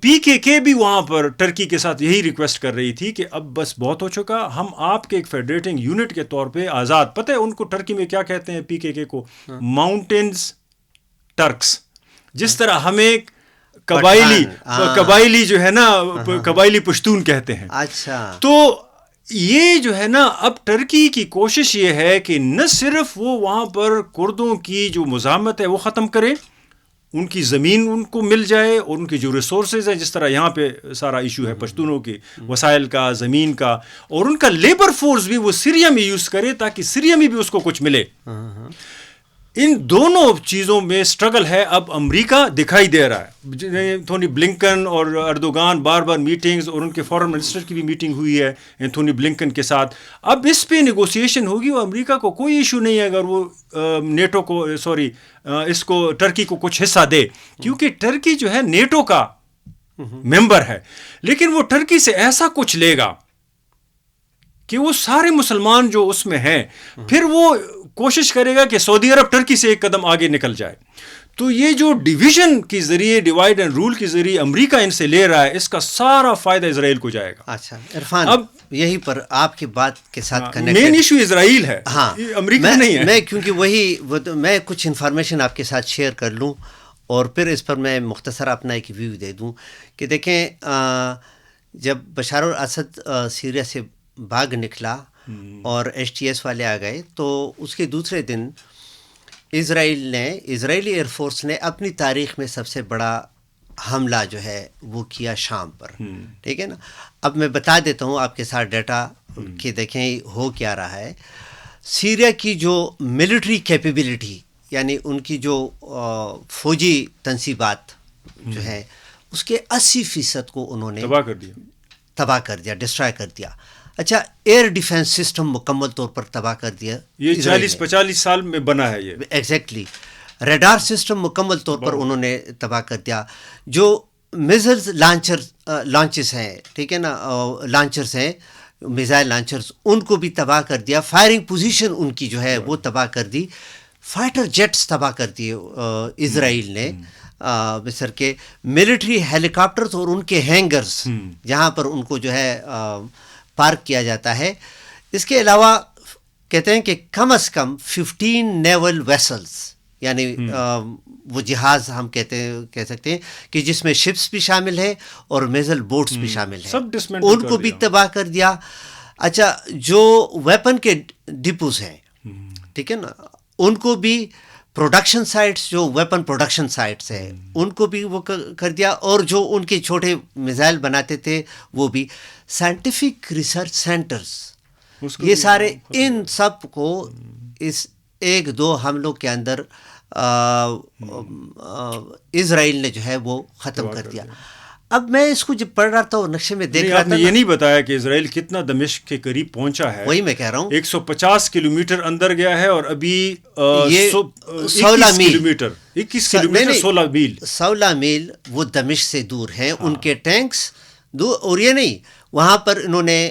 PKK بھی وہاں پر ٹرکی کے ساتھ یہی ریکویسٹ کر رہی تھی کہ اب بس بہت ہو چکا, ہم آپ کے ایک فیڈریٹنگ یونٹ کے طور پہ آزاد, پتہ ہے ان کو ٹرکی میں کیا کہتے ہیں PKK کو, ماؤنٹینز ٹرکس. جس طرح ہمیں قبائلی جو ہے نا قبائلی پشتون کہتے ہیں. اچھا, تو یہ جو ہے نا اب ٹرکی کی کوشش یہ ہے کہ نہ صرف وہ وہاں پر کردوں کی جو مزاحمت ہے وہ ختم کرے, ان کی زمین ان کو مل جائے اور ان کی جو ریسورسز ہیں, جس طرح یہاں پہ سارا ایشو ہے پشتونوں کے وسائل کا, زمین کا, اور ان کا لیبر فورس بھی وہ سیریا میں یوز کرے تاکہ سیریا میں بھی اس کو کچھ ملے. ان دونوں چیزوں میں اسٹرگل ہے. اب امریکہ دکھائی دے رہا ہے. انتھونی بلنکن اور اردوغان بار بار میٹنگز, اور ان کے فارن منسٹر کی بھی میٹنگ ہوئی ہے انتھونی بلنکن کے ساتھ. اب اس پہ نیگوسیشن ہوگی, اور امریکہ کو کوئی ایشو نہیں ہے اگر وہ نیٹو کو اس کو ٹرکی کو کچھ حصہ دے, کیونکہ ٹرکی جو ہے نیٹو کا ممبر ہے. لیکن وہ ٹرکی سے ایسا کچھ لے گا کہ وہ سارے مسلمان جو اس میں ہیں, پھر وہ کوشش کرے گا کہ سعودی عرب ٹرکی سے ایک قدم آگے نکل جائے. تو یہ جو ڈویژن کے ذریعے, ڈیوائڈ اینڈ رول کے ذریعے امریکہ ان سے لے رہا ہے, اس کا سارا فائدہ اسرائیل کو جائے گا. اچھا عرفان, اب یہی پر آپ کی بات کے ساتھ مین ایشو اسرائیل ہے, ہاں امریکہ نہیں ہے. میں کیونکہ میں کچھ انفارمیشن آپ کے ساتھ شیئر کر لوں, اور پھر اس پر میں مختصر اپنا ایک ویو دے دوں کہ دیکھیں, جب بشار الاسد سیریا سے بھاگ نکلا اور ایچ ٹی ایس والے آ گئے, تو اس کے دوسرے دن اسرائیلی ایئر فورس نے اپنی تاریخ میں سب سے بڑا حملہ جو ہے وہ کیا شام پر. ٹھیک ہے نا. اب میں بتا دیتا ہوں آپ کے ساتھ ڈیٹا کہ دیکھیں ہو کیا رہا ہے. سیریا کی جو ملٹری کیپیبلٹی, یعنی ان کی جو فوجی تنصیبات جو ہے, اس کے 80% کو انہوں نے تباہ کر دیا, ڈسٹرائے کر دیا. اچھا, ایئر ڈیفنس سسٹم مکمل طور پر تباہ کر دیا. یہ 40-45 سال میں بنا ہے یہ. ایگزیکٹلی. ریڈار سسٹم مکمل طور پر انہوں نے تباہ کر دیا. جو میزلز لانچز ہیں, ٹھیک ہے نا, لانچرز ہیں, میزائل لانچرز, ان کو بھی تباہ کر دیا. فائرنگ پوزیشن ان کی جو ہے وہ تباہ کر دی. فائٹر جیٹس تباہ کر دیے اسرائیل نے, مصر کے ملٹری ہیلی کاپٹرز اور ان کے ہینگرز جہاں پر ان کو جو ہے پارک کیا جاتا ہے. اس کے علاوہ کہتے ہیں کہ کم از کم 15 نیول ویسلز, یعنی وہ جہاز ہم کہہ سکتے ہیں کہ جس میں شپس بھی شامل ہیں اور میزل بوٹس بھی شامل ہیں, ان کو بھی تباہ کر دیا. اچھا, جو ویپن کے ڈپوز ہیں, ٹھیک ہے نا, ان کو بھی پروڈکشن سائٹس, جو ویپن پروڈکشن سائٹس ہیں, ان کو بھی وہ کر دیا. اور جو ان کے چھوٹے میزائل بناتے تھے وہ بھی. سائنٹیفک ریسرچ سینٹرز, یہ سارے, ان سب کو اس 1-2 حملوں کے اندر اسرائیل نے جو ہے وہ ختم کر دیا. اب میں اس کو جب پڑھ رہا تھا اور نقشے میں دیکھ رہا تھا, یہ نہیں بتایا کہ اسرائیل کتنا دمشق کے قریب پہنچا ہے. وہی میں کہہ رہا ہوں, 150 کلومیٹر اندر گیا ہے, اور ابھی 16 کلومیٹر 16 میل وہ دمشق سے دور ہیں. ان کے ٹینکس دور, اور یہ نہیں, وہاں پر انہوں نے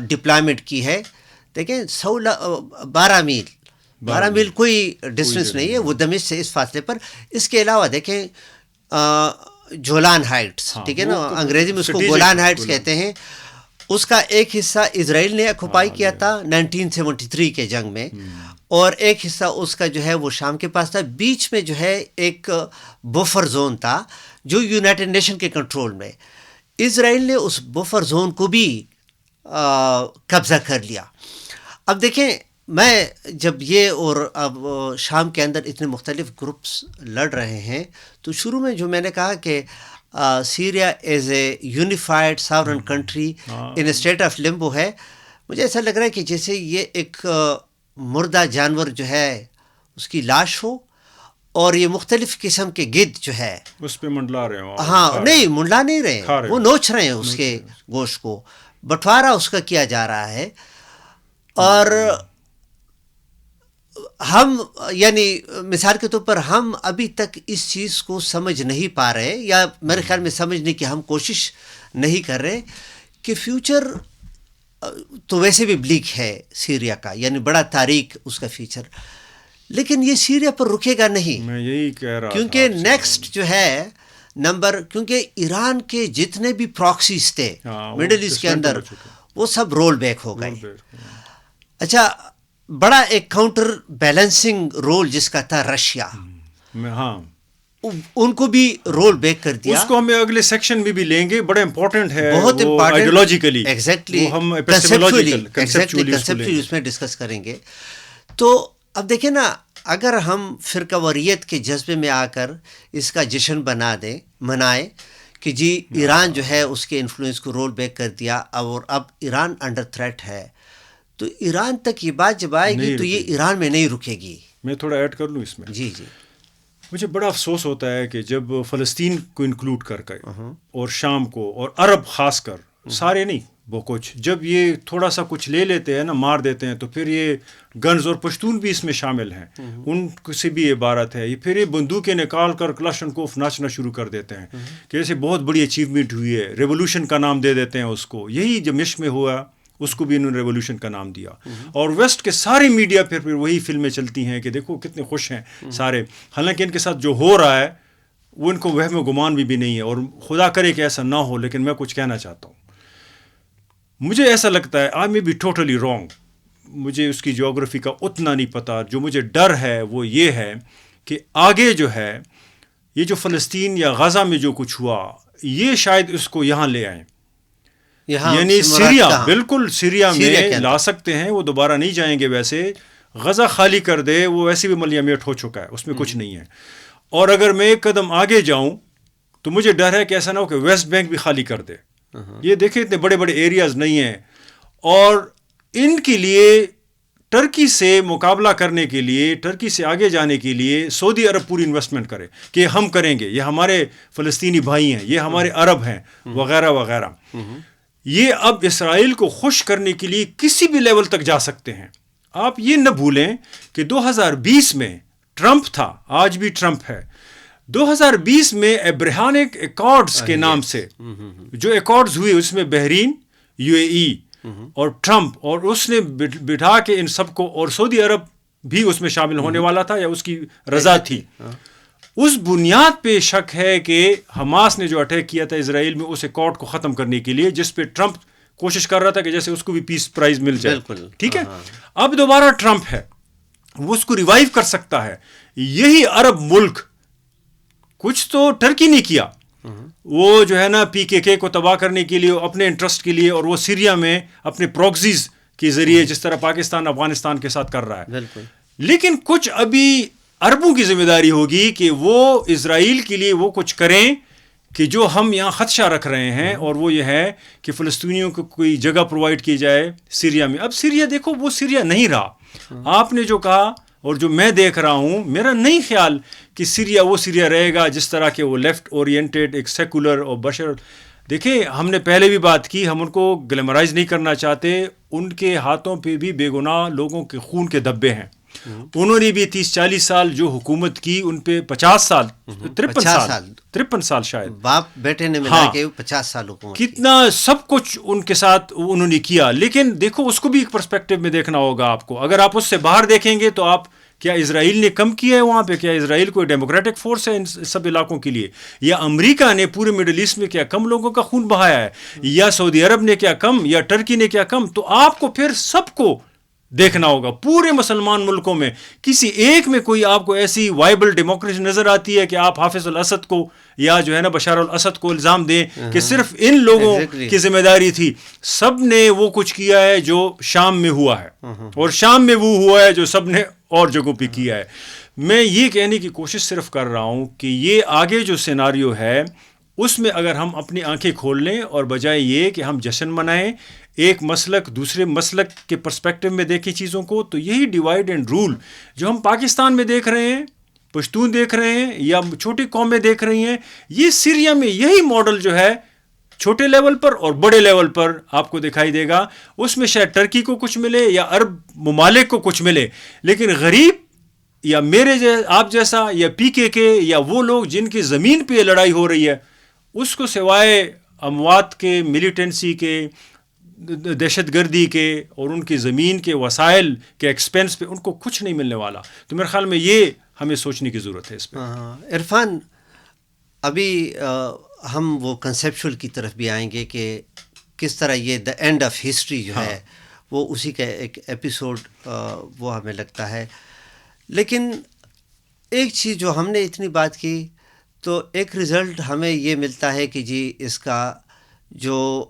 ڈپلائمنٹ کی ہے. دیکھیں 12 میل کوئی ڈسٹینس نہیں ہے وہ دمشق سے اس فاصلے پر. اس کے علاوہ دیکھیں جولان ہائٹس, ٹھیک ہے نا, انگریزی میں اس کو گولان ہائٹس کہتے ہیں. اس کا ایک حصہ اسرائیل نے آکوپائی کیا تھا 1973 کے جنگ میں, اور ایک حصہ اس کا جو ہے وہ شام کے پاس تھا. بیچ میں جو ہے ایک بفر زون تھا جو یونائٹڈ نیشن کے کنٹرول میں. اسرائیل نے اس بفر زون کو بھی قبضہ کر لیا. اب دیکھیں, میں جب یہ اور اب شام کے اندر اتنے مختلف گروپس لڑ رہے ہیں, تو شروع میں جو میں نے کہا کہ Syria as a unified sovereign country in state of limbo ہے, مجھے ایسا لگ رہا ہے کہ جیسے یہ ایک مردہ جانور جو ہے اس کی لاش ہو, اور یہ مختلف قسم کے گدھ جو ہے اس پہ منڈلا رہے ہیں. ہاں, نہیں منڈلا نہیں رہے, وہ نوچ رہے ہیں اس کے گوشت کو, بٹوارا اس کا کیا جا رہا ہے. اور ہم, یعنی مثال کے طور پر, ہم ابھی تک اس چیز کو سمجھ نہیں پا رہے, یا میرے خیال میں سمجھنے کی ہم کوشش نہیں کر رہے کہ فیوچر تو ویسے بھی بلیک ہے سیریا کا, یعنی بڑا تاریک اس کا فیوچر. لیکن یہ سیریا پر رکے گا نہیں, میں یہی کہہ رہا, کیونکہ نیکسٹ جو ہے نمبر, کیونکہ ایران کے جتنے بھی پراکسیز تھے مڈل ایسٹ کے اندر, وہ سب رول بیک ہو گئے. اچھا, بڑا ایک کاؤنٹر بیلنسنگ رول جس کا تھا رشیا, ہاں, ان کو بھی رول بیک کر دیا. اس کو ہم اگلے سیکشن میں بھی لیں گے, بڑا امپورٹنٹ ہے, بہت امپورٹنٹ, آئیڈیالوجیکلی, ایگزیکٹلی, ہم کنسیپچولی اس میں ڈسکس کریں گے. تو اب دیکھیں نا, اگر ہم فرقہ واریت کے جذبے میں آ کر اس کا جشن منائیں کہ جی ایران جو ہے اس کے انفلوئنس کو رول بیک کر دیا, اور اب ایران انڈر تھریٹ ہے, تو ایران تک یہ بات جب آئے گی تو یہ ایران میں نہیں رکے گی. میں تھوڑا ایڈ کر لوں اس میں. جی جی. مجھے بڑا افسوس ہوتا ہے کہ جب فلسطین کو انکلوڈ کر کے اور شام کو اور عرب خاص کر, سارے نہیں وہ کچھ, جب یہ تھوڑا سا کچھ لے لیتے ہیں نا, مار دیتے ہیں, تو پھر یہ گنز اور پشتون بھی اس میں شامل ہیں, ان سے بھی یہ عبارت ہے, یہ پھر یہ بندوقیں نکال کر کلاشنکوف ناچنا شروع کر دیتے ہیں کہ ایسے بہت بڑی اچیومنٹ ہوئی ہے, ریولوشن کا نام دے دیتے ہیں اس کو. یہی جب مشق میں ہوا اس کو بھی انہوں نے ریولوشن کا نام دیا. اور ویسٹ کے سارے میڈیا پھر وہی فلمیں چلتی ہیں کہ دیکھو کتنے خوش ہیں سارے, حالانکہ ان کے ساتھ جو ہو رہا ہے وہ ان کو وہم و گمان بھی نہیں ہے, اور خدا کرے کہ ایسا نہ ہو. لیکن میں کچھ کہنا چاہتا ہوں, مجھے ایسا لگتا ہے, آئی مے بی ٹوٹلی رانگ, مجھے اس کی جیوگرافی کا اتنا نہیں پتا. جو مجھے ڈر ہے وہ یہ ہے کہ آگے جو ہے یہ جو فلسطین یا غزہ میں جو کچھ ہوا, یہ شاید اس کو یہاں لے آئیں, یعنی سیریا, بالکل سیریا میں لا سکتے ہیں, وہ دوبارہ نہیں جائیں گے. ویسے غزہ خالی کر دے, وہ ویسے بھی ملیا میٹ ہو چکا ہے, اس میں کچھ نہیں ہے. اور اگر میں ایک قدم آگے جاؤں تو مجھے ڈر ہے کہ ایسا نہ ہو کہ ویسٹ بینک بھی خالی کر دے. یہ دیکھیں اتنے بڑے بڑے ایریاز نہیں ہیں, اور ان کے لیے ٹرکی سے مقابلہ کرنے کے لیے, ٹرکی سے آگے جانے کے لیے سعودی عرب پوری انویسٹمنٹ کرے کہ ہم کریں گے, یہ ہمارے فلسطینی بھائی ہیں, یہ ہمارے عرب ہیں, وغیرہ وغیرہ. یہ اب اسرائیل کو خوش کرنے کے لیے کسی بھی لیول تک جا سکتے ہیں. آپ یہ نہ بھولیں کہ 2020 میں ٹرمپ تھا, آج بھی ٹرمپ ہے. 2020 میں ابراہامک ایکارڈز کے نام سے جو ایکارڈز ہوئے, اس میں بحرین, یو اے ای اور ٹرمپ, اور اس نے بٹھا کے ان سب کو, اور سعودی عرب بھی اس میں شامل ہونے والا تھا یا اس کی رضا تھی. اس بنیاد پہ شک ہے کہ حماس نے جو اٹیک کیا تھا اسرائیل میں, اس ایکارڈ کو ختم کرنے کے لیے, جس پہ ٹرمپ کوشش کر رہا تھا کہ جیسے اس کو بھی پیس پرائز مل جائے. ٹھیک ہے, اب دوبارہ ٹرمپ ہے, وہ اس کو ریوائیو کر سکتا ہے. یہی عرب ملک, کچھ تو ٹرکی نے کیا, وہ جو ہے نا پی کے کو تباہ کرنے کے لیے, اپنے انٹرسٹ کے لیے, اور وہ سیریا میں اپنے پروکسیز کے ذریعے جس طرح پاکستان افغانستان کے ساتھ کر رہا ہے. لیکن کچھ ابھی عربوں کی ذمہ داری ہوگی کہ وہ اسرائیل کے لیے وہ کچھ کریں کہ جو ہم یہاں خدشہ رکھ رہے ہیں, اور وہ یہ ہے کہ فلسطینیوں کو کوئی جگہ پرووائڈ کی جائے سیریا میں. اب سیریا دیکھو, وہ سیریا نہیں رہا. آپ نے جو کہا اور جو میں دیکھ رہا ہوں, میرا نہیں خیال کہ سیریا وہ سیریا رہے گا جس طرح کہ وہ لیفٹ اورینٹیڈ ایک سیکولر اور بشر. دیکھیں, ہم نے پہلے بھی بات کی, ہم ان کو گلیمرائز نہیں کرنا چاہتے, ان کے ہاتھوں پہ بھی بے گناہ لوگوں کے خون کے دھبے ہیں. انہوں نے بھی 30-40 سال جو حکومت کی, ان پہ 50 سال 53 سال شاید باپ بیٹے نے ملا کے 50 سال حکومت, کتنا سب کچھ ان کے ساتھ انہوں نے کیا. لیکن دیکھو, اس کو بھی ایک پرسپیکٹو میں دیکھنا ہوگا آپ کو. اگر آپ اس سے باہر دیکھیں گے تو آپ, کیا اسرائیل نے کم کیا ہے وہاں پہ؟ کیا اسرائیل کوئی ڈیموکریٹک فورس ہے ان سب علاقوں کے لیے؟ یا امریکہ نے پورے مڈل ایسٹ میں کیا کم لوگوں کا خون بہایا ہے؟ یا سعودی عرب نے کیا کم؟ یا ٹرکی نے کیا کم؟ تو آپ کو پھر سب کو دیکھنا ہوگا. پورے مسلمان ملکوں میں کسی ایک میں کوئی آپ کو ایسی وائبل ڈیموکریسی نظر آتی ہے کہ آپ حافظ الاسد کو یا جو ہے نا بشار الاسد کو الزام دیں کہ صرف ان لوگوں کی ذمہ داری تھی؟ سب نے وہ کچھ کیا ہے جو شام میں ہوا ہے, اور شام میں وہ ہوا ہے جو سب نے اور جگہوں پہ کیا ہے. میں یہ کہنے کی کوشش صرف کر رہا ہوں کہ یہ آگے جو سیناریو ہے, اس میں اگر ہم اپنی آنکھیں کھول لیں, اور بجائے یہ کہ ہم جشن منائیں, ایک مسلک دوسرے مسلک کے پرسپیکٹو میں دیکھیں چیزوں کو, تو یہی ڈیوائڈ اینڈ رول جو ہم پاکستان میں دیکھ رہے ہیں, پشتون دیکھ رہے ہیں, یا چھوٹی قومیں دیکھ رہی ہیں, یہ سیریا میں یہی ماڈل جو ہے چھوٹے لیول پر اور بڑے لیول پر آپ کو دکھائی دے گا. اس میں شاید ٹرکی کو کچھ ملے یا عرب ممالک کو کچھ ملے, لیکن غریب یا میرے آپ جیسا یا پی کے یا وہ لوگ جن کی زمین پہ یہ لڑائی ہو رہی ہے, اس کو سوائے اموات کے, ملیٹنسی کے, دہشت گردی کے اور ان کی زمین کے وسائل کے ایکسپینس پہ ان کو کچھ نہیں ملنے والا. تو میرے خیال میں یہ ہمیں سوچنے کی ضرورت ہے اس پہ. عرفان, ابھی ہم وہ کنسیپچول کی طرف بھی آئیں گے کہ کس طرح یہ دا اینڈ آف ہسٹری جو ہے وہ اسی کا ایک ایپیسوڈ وہ ہمیں لگتا ہے. لیکن ایک چیز جو ہم نے اتنی بات کی, تو ایک رزلٹ ہمیں یہ ملتا ہے کہ جی اس کا جو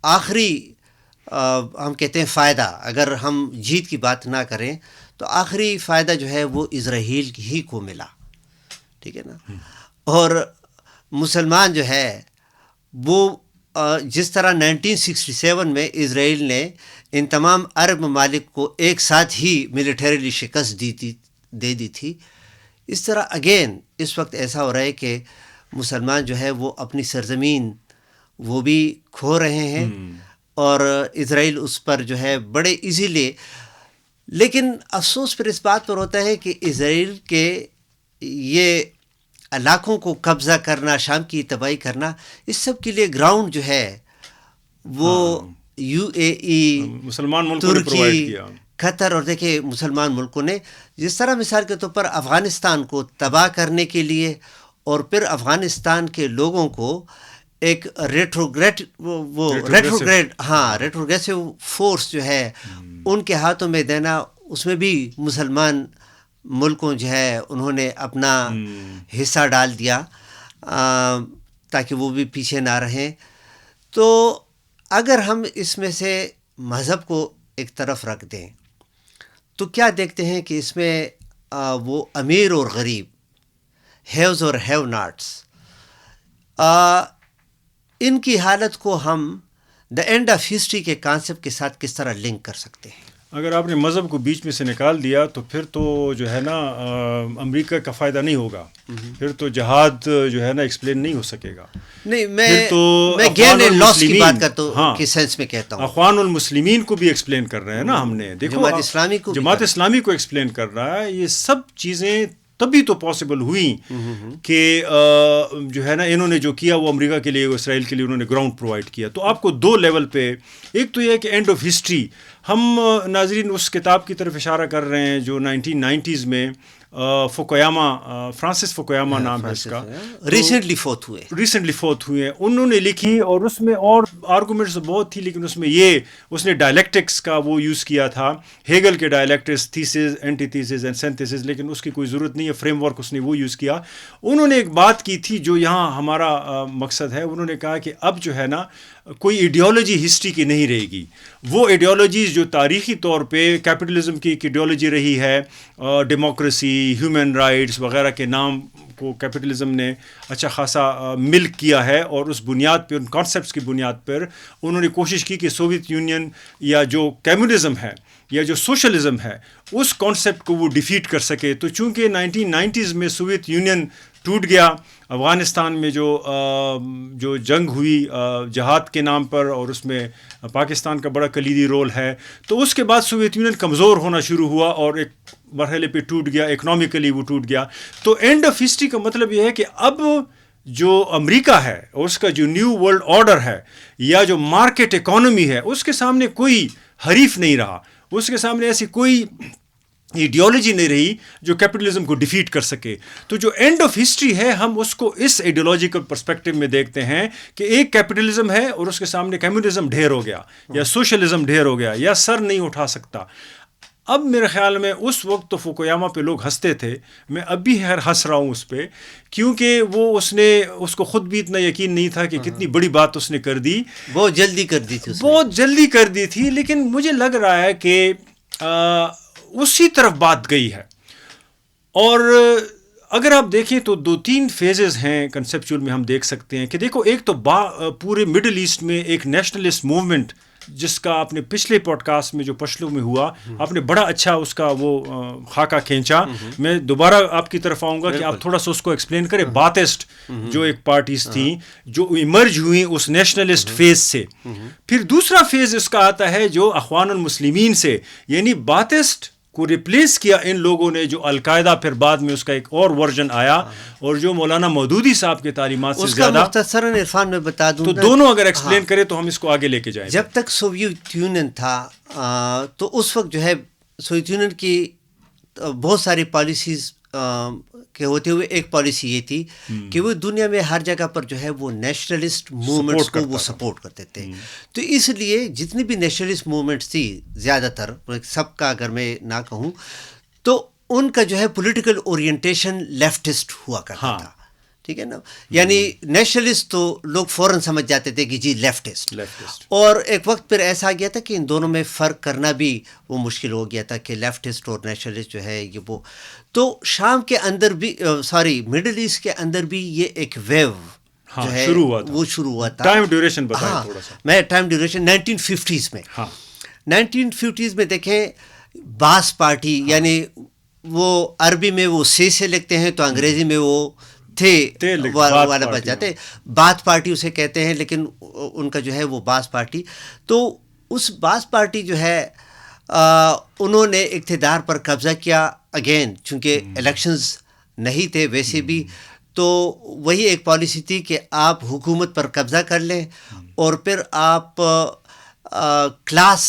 آخری ہم کہتے ہیں فائدہ, اگر ہم جیت کی بات نہ کریں تو آخری فائدہ جو ہے وہ اسرائیل ہی کو ملا. ٹھیک ہے نا, اور مسلمان جو ہے وہ جس طرح 1967 میں اسرائیل نے ان تمام عرب ممالک کو ایک ساتھ ہی ملیٹریلی شکست دے دی تھی، اس طرح اگین اس وقت ایسا ہو رہا ہے کہ مسلمان جو ہے وہ اپنی سرزمین وہ بھی کھو رہے ہیں، اور اسرائیل اس پر جو ہے بڑے ایزیلی. لیکن افسوس پھر اس بات پر ہوتا ہے کہ اسرائیل کے یہ علاقوں کو قبضہ کرنا، شام کی تباہی کرنا، اس سب کے لیے گراؤنڈ جو ہے وہ UAE، مسلمان ملکوں نے پرووائڈ ترکی، کیا، قطر، اور دیکھیں مسلمان ملکوں نے جس طرح مثال کے طور پر افغانستان کو تباہ کرنے کے لیے، اور پھر افغانستان کے لوگوں کو ایک ریٹروگریسو فورس جو ہے ان کے ہاتھوں میں دینا، اس میں بھی مسلمان ملکوں جو ہے انہوں نے اپنا حصہ ڈال دیا تاکہ وہ بھی پیچھے نہ رہیں. تو اگر ہم اس میں سے مذہب کو ایک طرف رکھ دیں تو کیا دیکھتے ہیں کہ اس میں وہ امیر اور غریب، ہیوز اور ہیو ناٹس، ان کی حالت کو ہم دا اینڈ آف ہسٹری کے کانسیپٹ کے ساتھ کس طرح لنک کر سکتے ہیں؟ اگر آپ نے مذہب کو بیچ میں سے نکال دیا تو پھر تو جو ہے نا امریکہ کا فائدہ نہیں ہوگا، پھر تو جہاد جو ہے نا ایکسپلین نہیں ہو سکے گا. نہیں، میں گین اینڈ لاس کی بات کرتا ہوں، کے سینس میں کہتا ہوں. اخوان المسلمین کو بھی ایکسپلین کر رہے ہیں نا ہم نے، دیکھو جماعت اسلامی کو ایکسپلین کر رہا ہے. یہ سب چیزیں تبھی تو پاسبل ہوئی کہ جو ہے نا انہوں نے جو کیا وہ امریکہ کے لیے، اسرائیل کے لیے انہوں نے گراؤنڈ پرووائڈ کیا. تو آپ کو دو لیول پہ، ایک تو یہ ہے کہ اینڈ آف ہسٹری، ہم ناظرین اس کتاب کی طرف اشارہ کر رہے ہیں جو 1990s میں فوکویاما، فرانسس فوکویاما نام ہے اس کا، ریسنٹلی فوت ہوئے ہیں، انہوں نے لکھی، اور اس میں اور آرگومنٹس بہت تھی، لیکن اس میں اس نے ڈائلیکٹکس کا وہ یوز کیا تھا، ہیگل کے dialectics, thesis, antithesis and synthesis, لیکن اس کی کوئی ضرورت نہیں ہے، فریم ورک اس نے وہ یوز کیا. انہوں نے ایک بات کی تھی جو یہاں ہمارا مقصد ہے. انہوں نے کہا کہ اب جو ہے نا کوئی ایڈیالوجی ہسٹری کی نہیں رہے گی. وہ ایڈیالوجیز جو تاریخی طور پہ کیپٹلزم کی ایک ایڈیالوجی رہی ہے، ڈیموکریسی، ہیومن رائٹس وغیرہ کے نام کو کیپٹلزم نے اچھا خاصا ملک کیا ہے، اور اس بنیاد پہ، ان کانسیپٹس کی بنیاد پر انہوں نے کوشش کی کہ سوویت یونین یا جو کمیونزم ہے یا جو سوشلزم ہے اس کانسیپٹ کو وہ ڈیفیٹ کر سکے. تو چونکہ 1990s میں سوویت یونین ٹوٹ گیا، افغانستان میں جو جنگ ہوئی جہاد کے نام پر، اور اس میں پاکستان کا بڑا کلیدی رول ہے، تو اس کے بعد سوویت یونین کمزور ہونا شروع ہوا اور ایک مرحلے پہ ٹوٹ گیا، اکنامکلی وہ ٹوٹ گیا. تو اینڈ آف ہسٹری کا مطلب یہ ہے کہ اب جو امریکہ ہے اور اس کا جو نیو ورلڈ آرڈر ہے یا جو مارکیٹ اکانومی ہے، اس کے سامنے کوئی حریف نہیں رہا، اس کے سامنے ایسی کوئی ایڈیالوجی نہیں رہی جو کیپٹلزم کو ڈیفیٹ کر سکے. تو جو اینڈ آف ہسٹری ہے ہم اس کو اس ایڈیالوجیکل پرسپیکٹو میں دیکھتے ہیں کہ ایک کیپٹلزم ہے اور اس کے سامنے کمیونزم ڈھیر ہو گیا یا سوشلزم ڈھیر ہو گیا یا سر نہیں اٹھا سکتا. اب میرے خیال میں اس وقت تو فوکویاما پہ لوگ ہنستے تھے، میں اب بھی ہنس رہا ہوں اس پہ، کیونکہ وہ اس کو خود بھی اتنا یقین نہیں تھا کہ کتنی بڑی بات اس نے کر دی، بہت جلدی کر دی تھی. لیکن مجھے لگ رہا ہے کہ اسی طرف بات گئی ہے. اور اگر آپ دیکھیں تو 2-3 فیزز ہیں کنسیپچول میں، ہم دیکھ سکتے ہیں کہ دیکھو، ایک تو پورے مڈل ایسٹ میں ایک نیشنلسٹ موومنٹ جس کا آپ نے پچھلے پوڈ کاسٹ میں جو پشلو میں ہوا، آپ نے بڑا اچھا اس کا وہ خاکہ کھینچا. میں دوبارہ آپ کی طرف آؤں گا کہ آپ تھوڑا سا اس کو ایکسپلین کریں. باتسٹ جو ایک پارٹیز تھیں جو ایمرج ہوئیں اس نیشنلسٹ فیز سے. پھر دوسرا فیز اس کا آتا ہے جو اخوان المسلمین سے، یعنی باتسٹ کو ریپلیس کیا ان لوگوں نے، جو القاعدہ پھر بعد میں اس کا ایک اور ورژن آیا، اور جو مولانا مودودی صاحب کے تعلیمات سے زیادہ. مختصراً عرفان میں بتا دوں تو دونوں اگر ایکسپلین کریں تو ہم اس کو آگے لے کے جائیں. جب تک سوویت یونین تھا تو اس وقت جو ہے سوویت یونین کی بہت ساری پالیسیز کے ہوتے ہوئے ایک پالیسی یہ تھی کہ وہ دنیا میں ہر جگہ پر جو ہے وہ نیشنلسٹ موومنٹس کو وہ سپورٹ کرتے تھے. تو اس لیے جتنی بھی نیشنلسٹ موومنٹس تھی، زیادہ تر، سب کا اگر میں نہ کہوں، تو ان کا جو ہے پولیٹیکل اورینٹیشن لیفٹسٹ ہوا کرتا تھا. ٹھیک ہے نا، یعنی نیشنلسٹ تو لوگ فوراً سمجھ جاتے تھے کہ جی لیفٹسٹ. اور ایک وقت پھر ایسا آ گیا تھا کہ ان دونوں میں فرق کرنا بھی وہ مشکل ہو گیا تھا کہ لیفٹسٹ اور نیشنلسٹ جو ہے یہ وہ. تو شام کے اندر بھی، مڈل ایسٹ کے اندر بھی یہ ایک ویو جو ہے وہ شروع ہوا تھا. ٹائم ڈیوریشن بتائیں تھوڑا سا. میں ٹائم ڈیوریشن 1950s میں 1950s میں دیکھیں باس پارٹی یعنی وہ عربی میں وہ سے لکھتے ہیں تو انگریزی میں وہ تھے والا بچ جاتے. بات پارٹی اسے کہتے ہیں لیکن ان کا جو ہے وہ باس پارٹی. تو اس باس پارٹی جو ہے انہوں نے اقتدار پر قبضہ کیا. اگین چونکہ الیکشنز نہیں تھے ویسے بھی تو وہی ایک پالیسی تھی کہ آپ حکومت پر قبضہ کر لیں اور پھر آپ کلاس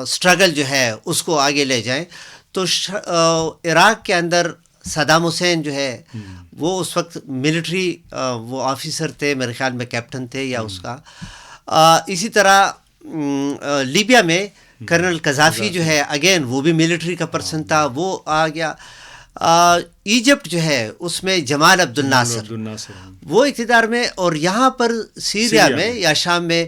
اسٹرگل جو ہے اس کو آگے لے جائیں. تو عراق کے اندر صدام حسین جو ہے وہ اس وقت ملٹری وہ آفیسر تھے میرے خیال میں کیپٹن تھے یا اس کا. اسی طرح لیبیا میں کرنل قذافی جو ہے اگین وہ بھی ملٹری کا پرسن تھا, وہ آ گیا. ایجپٹ جو ہے اس میں جمال عبد الناصر وہ اقتدار میں, اور یہاں پر سیریا میں یا شام میں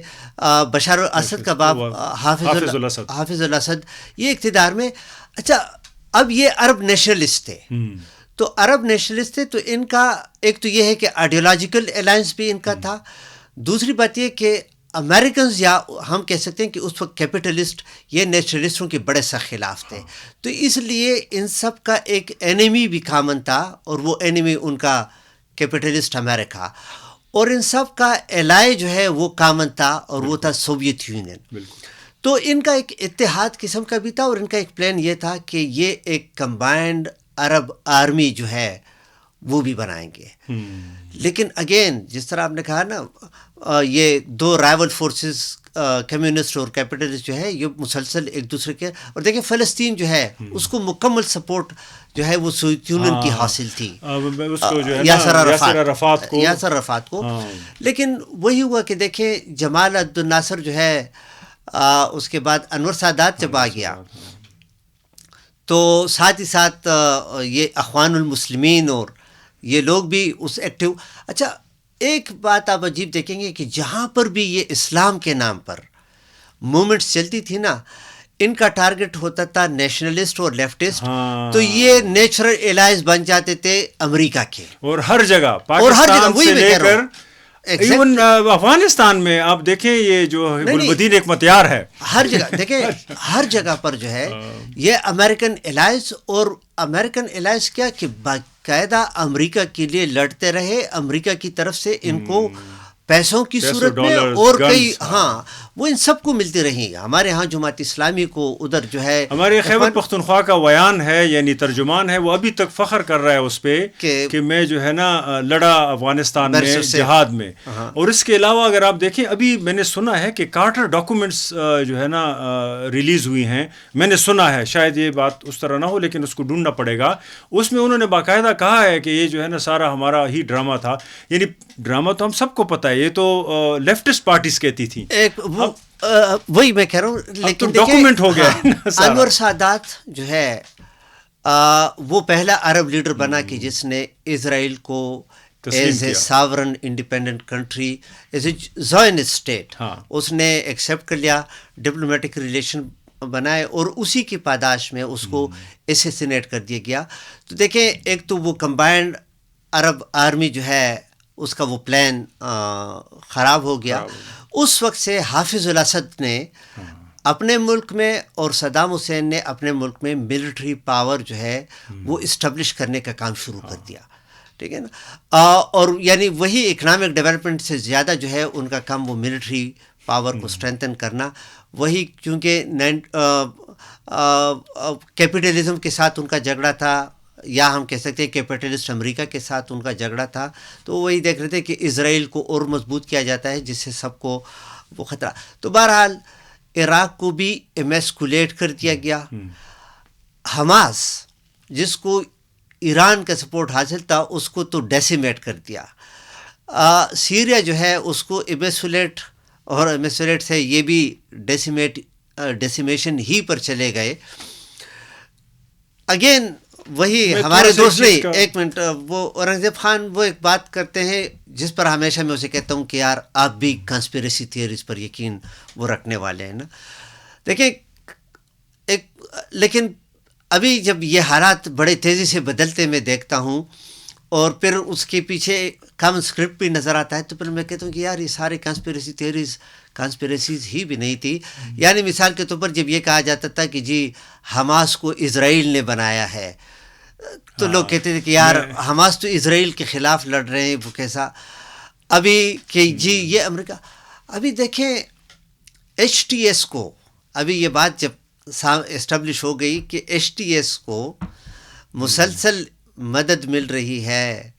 بشار الاسد کا باپ حافظ الاسد یہ اقتدار میں. اچھا اب یہ عرب نیشنلسٹ تھے, تو عرب نیشنلسٹ تھے تو ان کا ایک تو یہ ہے کہ آئیڈیولوجیکل الائنس بھی ان کا تھا. دوسری بات یہ کہ امریکنز یا ہم کہہ سکتے ہیں کہ اس وقت کیپٹلسٹ یہ نیشنلسٹوں کے بڑے سخت خلاف تھے. تو اس لیے ان سب کا ایک اینیمی بھی کامن تھا اور وہ اینیمی ان کا کیپٹلسٹ امریکہ, اور ان سب کا الائے جو ہے وہ کامن تھا اور وہ تھا سوویت یونین. تو ان کا ایک اتحاد قسم کا بھی تھا اور ان کا ایک پلان یہ تھا کہ یہ ایک کمبائنڈ عرب آرمی جو ہے وہ بھی بنائیں گے. لیکن اگین جس طرح آپ نے کہا نا یہ دو رائیول فورسز کمیونسٹ اور کیپٹلسٹ جو ہے یہ مسلسل ایک دوسرے کے, اور دیکھیں فلسطین جو ہے اس کو مکمل سپورٹ جو ہے وہ سوویت یونین کی حاصل تھی, یاسر عرفات کو. لیکن وہی ہوا کہ دیکھیں جمال عبد الناصر جو ہے اس کے بعد انور سادات جب آ گیا تو ساتھ ہی ساتھ یہ اخوان المسلمین اور یہ لوگ بھی اس ایکٹیو. اچھا ایک بات آپ عجیب دیکھیں گے کہ جہاں پر بھی یہ اسلام کے نام پر موومنٹس چلتی تھی نا ان کا ٹارگٹ ہوتا تھا نیشنلسٹ اور لیفٹسٹ. تو یہ نیچرل الائز بن جاتے تھے امریکہ کے, اور ہر جگہ پاکستان سے لے کر ایون افغانستان میں آپ دیکھیں یہ جو گلبدین ایک متیار ہے ہر جگہ. دیکھیں ہر جگہ پر جو ہے یہ امریکن الائز, اور امریکن الائز کیا کہ باقاعدہ امریکہ کے لیے لڑتے رہے, امریکہ کی طرف سے ان کو پیسوں کی صورت میں اور کئی وہ ان سب کو ملتی رہی. ہمارے ہاں جماعت اسلامی کو ادھر جو ہے ہمارے خیبر پختونخوا کا ویان ہے یعنی ترجمان ہے, وہ ابھی تک فخر کر رہا ہے اس پہ کہ میں جو ہے نا لڑا افغانستان میں جہاد میں. اور اس کے علاوہ اگر آپ دیکھیں ابھی میں نے سنا ہے کہ کارٹر ڈاکومنٹس جو ہے نا ریلیز ہوئی ہیں, میں نے سنا ہے, شاید یہ بات اس طرح نہ ہو لیکن اس کو ڈھونڈنا پڑے گا. اس میں انہوں نے باقاعدہ کہا ہے کہ یہ جو ہے نا سارا ہمارا ہی ڈرامہ تھا. یعنی ڈرامہ تو ہم سب کو پتہ ہے, یہ تو لیفٹسٹ پارٹیز کہتی تھیں. وہی میں کہہ رہا ہوں, لیکن ڈاکومنٹ ہو گیا. انور سادات جو ہے وہ پہلا عرب لیڈر بنا کہ جس نے اسرائیل کو as a sovereign independent country, as a Zionist state اس نے ایکسیپٹ کر لیا, ڈپلومیٹک ریلیشن بنائے, اور اسی کی پاداش میں اس کو اسیسینیٹ کر دیا گیا. تو دیکھیں ایک تو وہ کمبائنڈ عرب آرمی جو ہے اس کا وہ پلان خراب ہو گیا. اس وقت سے حافظ الاسد نے اپنے ملک میں اور صدام حسین نے اپنے ملک میں ملٹری پاور جو ہے وہ اسٹیبلش کرنے کا کام شروع کر دیا. ٹھیک ہے نا, اور یعنی وہی اکنامک ڈیولپمنٹ سے زیادہ جو ہے ان کا کام وہ ملٹری پاور کو اسٹرینتھن کرنا. وہی کیونکہ کیپٹلزم کے ساتھ ان کا جھگڑا تھا, یا ہم کہہ سکتے ہیں کیپٹلسٹ امریکہ کے ساتھ ان کا جھگڑا تھا, تو وہی دیکھ رہے تھے کہ اسرائیل کو اور مضبوط کیا جاتا ہے جس سے سب کو وہ خطرہ. تو بہرحال عراق کو بھی ایمیسکولیٹ کر دیا گیا. حماس جس کو ایران کا سپورٹ حاصل تھا اس کو تو ڈیسیمیٹ کر دیا. سیریا جو ہے اس کو ایمیسولیٹ, اور ایمیسولیٹ سے یہ بھی ڈیسیمیشن ہی پر چلے گئے. اگین وہی ہمارے دوست نہیں, ایک منٹ, وہ اورنگزیب خان وہ ایک بات کرتے ہیں جس پر ہمیشہ میں اسے کہتا ہوں کہ یار آپ بھی کنسپیریسی تھیوریز پر یقین وہ رکھنے والے ہیں نا. دیکھیں لیکن ابھی جب یہ حالات بڑے تیزی سے بدلتے میں دیکھتا ہوں اور پھر اس کے پیچھے کم اسکرپٹ بھی نظر آتا ہے. تو پھر میں کہتا ہوں کہ یار یہ سارے کانسپریسی تھیوریز کانسپریسیز ہی بھی نہیں تھی. یعنی مثال کے طور پر جب یہ کہا جاتا تھا کہ جی حماس کو اسرائیل نے بنایا ہے, تو لوگ کہتے تھے کہ یار حماس تو اسرائیل کے خلاف لڑ رہے ہیں, وہ کیسا. ابھی کہ جی یہ امریکہ, ابھی دیکھیں ایچ ٹی ایس کو, ابھی یہ بات جب اسٹیبلش ہو گئی کہ ایچ ٹی ایس کو مسلسل مدد مل رہی ہے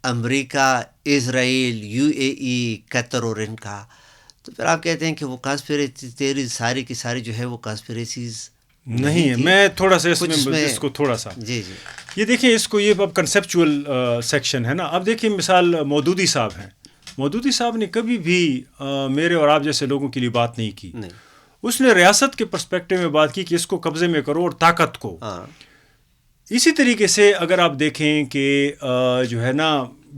امریکہ, اسرائیل, یو اے ای, قطر اور ان کا, تو پھر آپ کہتے ہیں کہ وہ کانسپریسی تھیوریز ساری کی ساری جو ہے وہ کانسپریسیز نہیں ہے. میں تھوڑا سا اس کو تھوڑا سا جی یہ دیکھیں, اس کو یہ اب کنسیپچول سیکشن ہے نا. اب دیکھیں مثال مودودی صاحب ہیں. مودودی صاحب نے کبھی بھی میرے اور آپ جیسے لوگوں کے لیے بات نہیں کی. اس نے ریاست کے پرسپیکٹو میں بات کی کہ اس کو قبضے میں کرو اور طاقت کو. اسی طریقے سے اگر آپ دیکھیں کہ جو ہے نا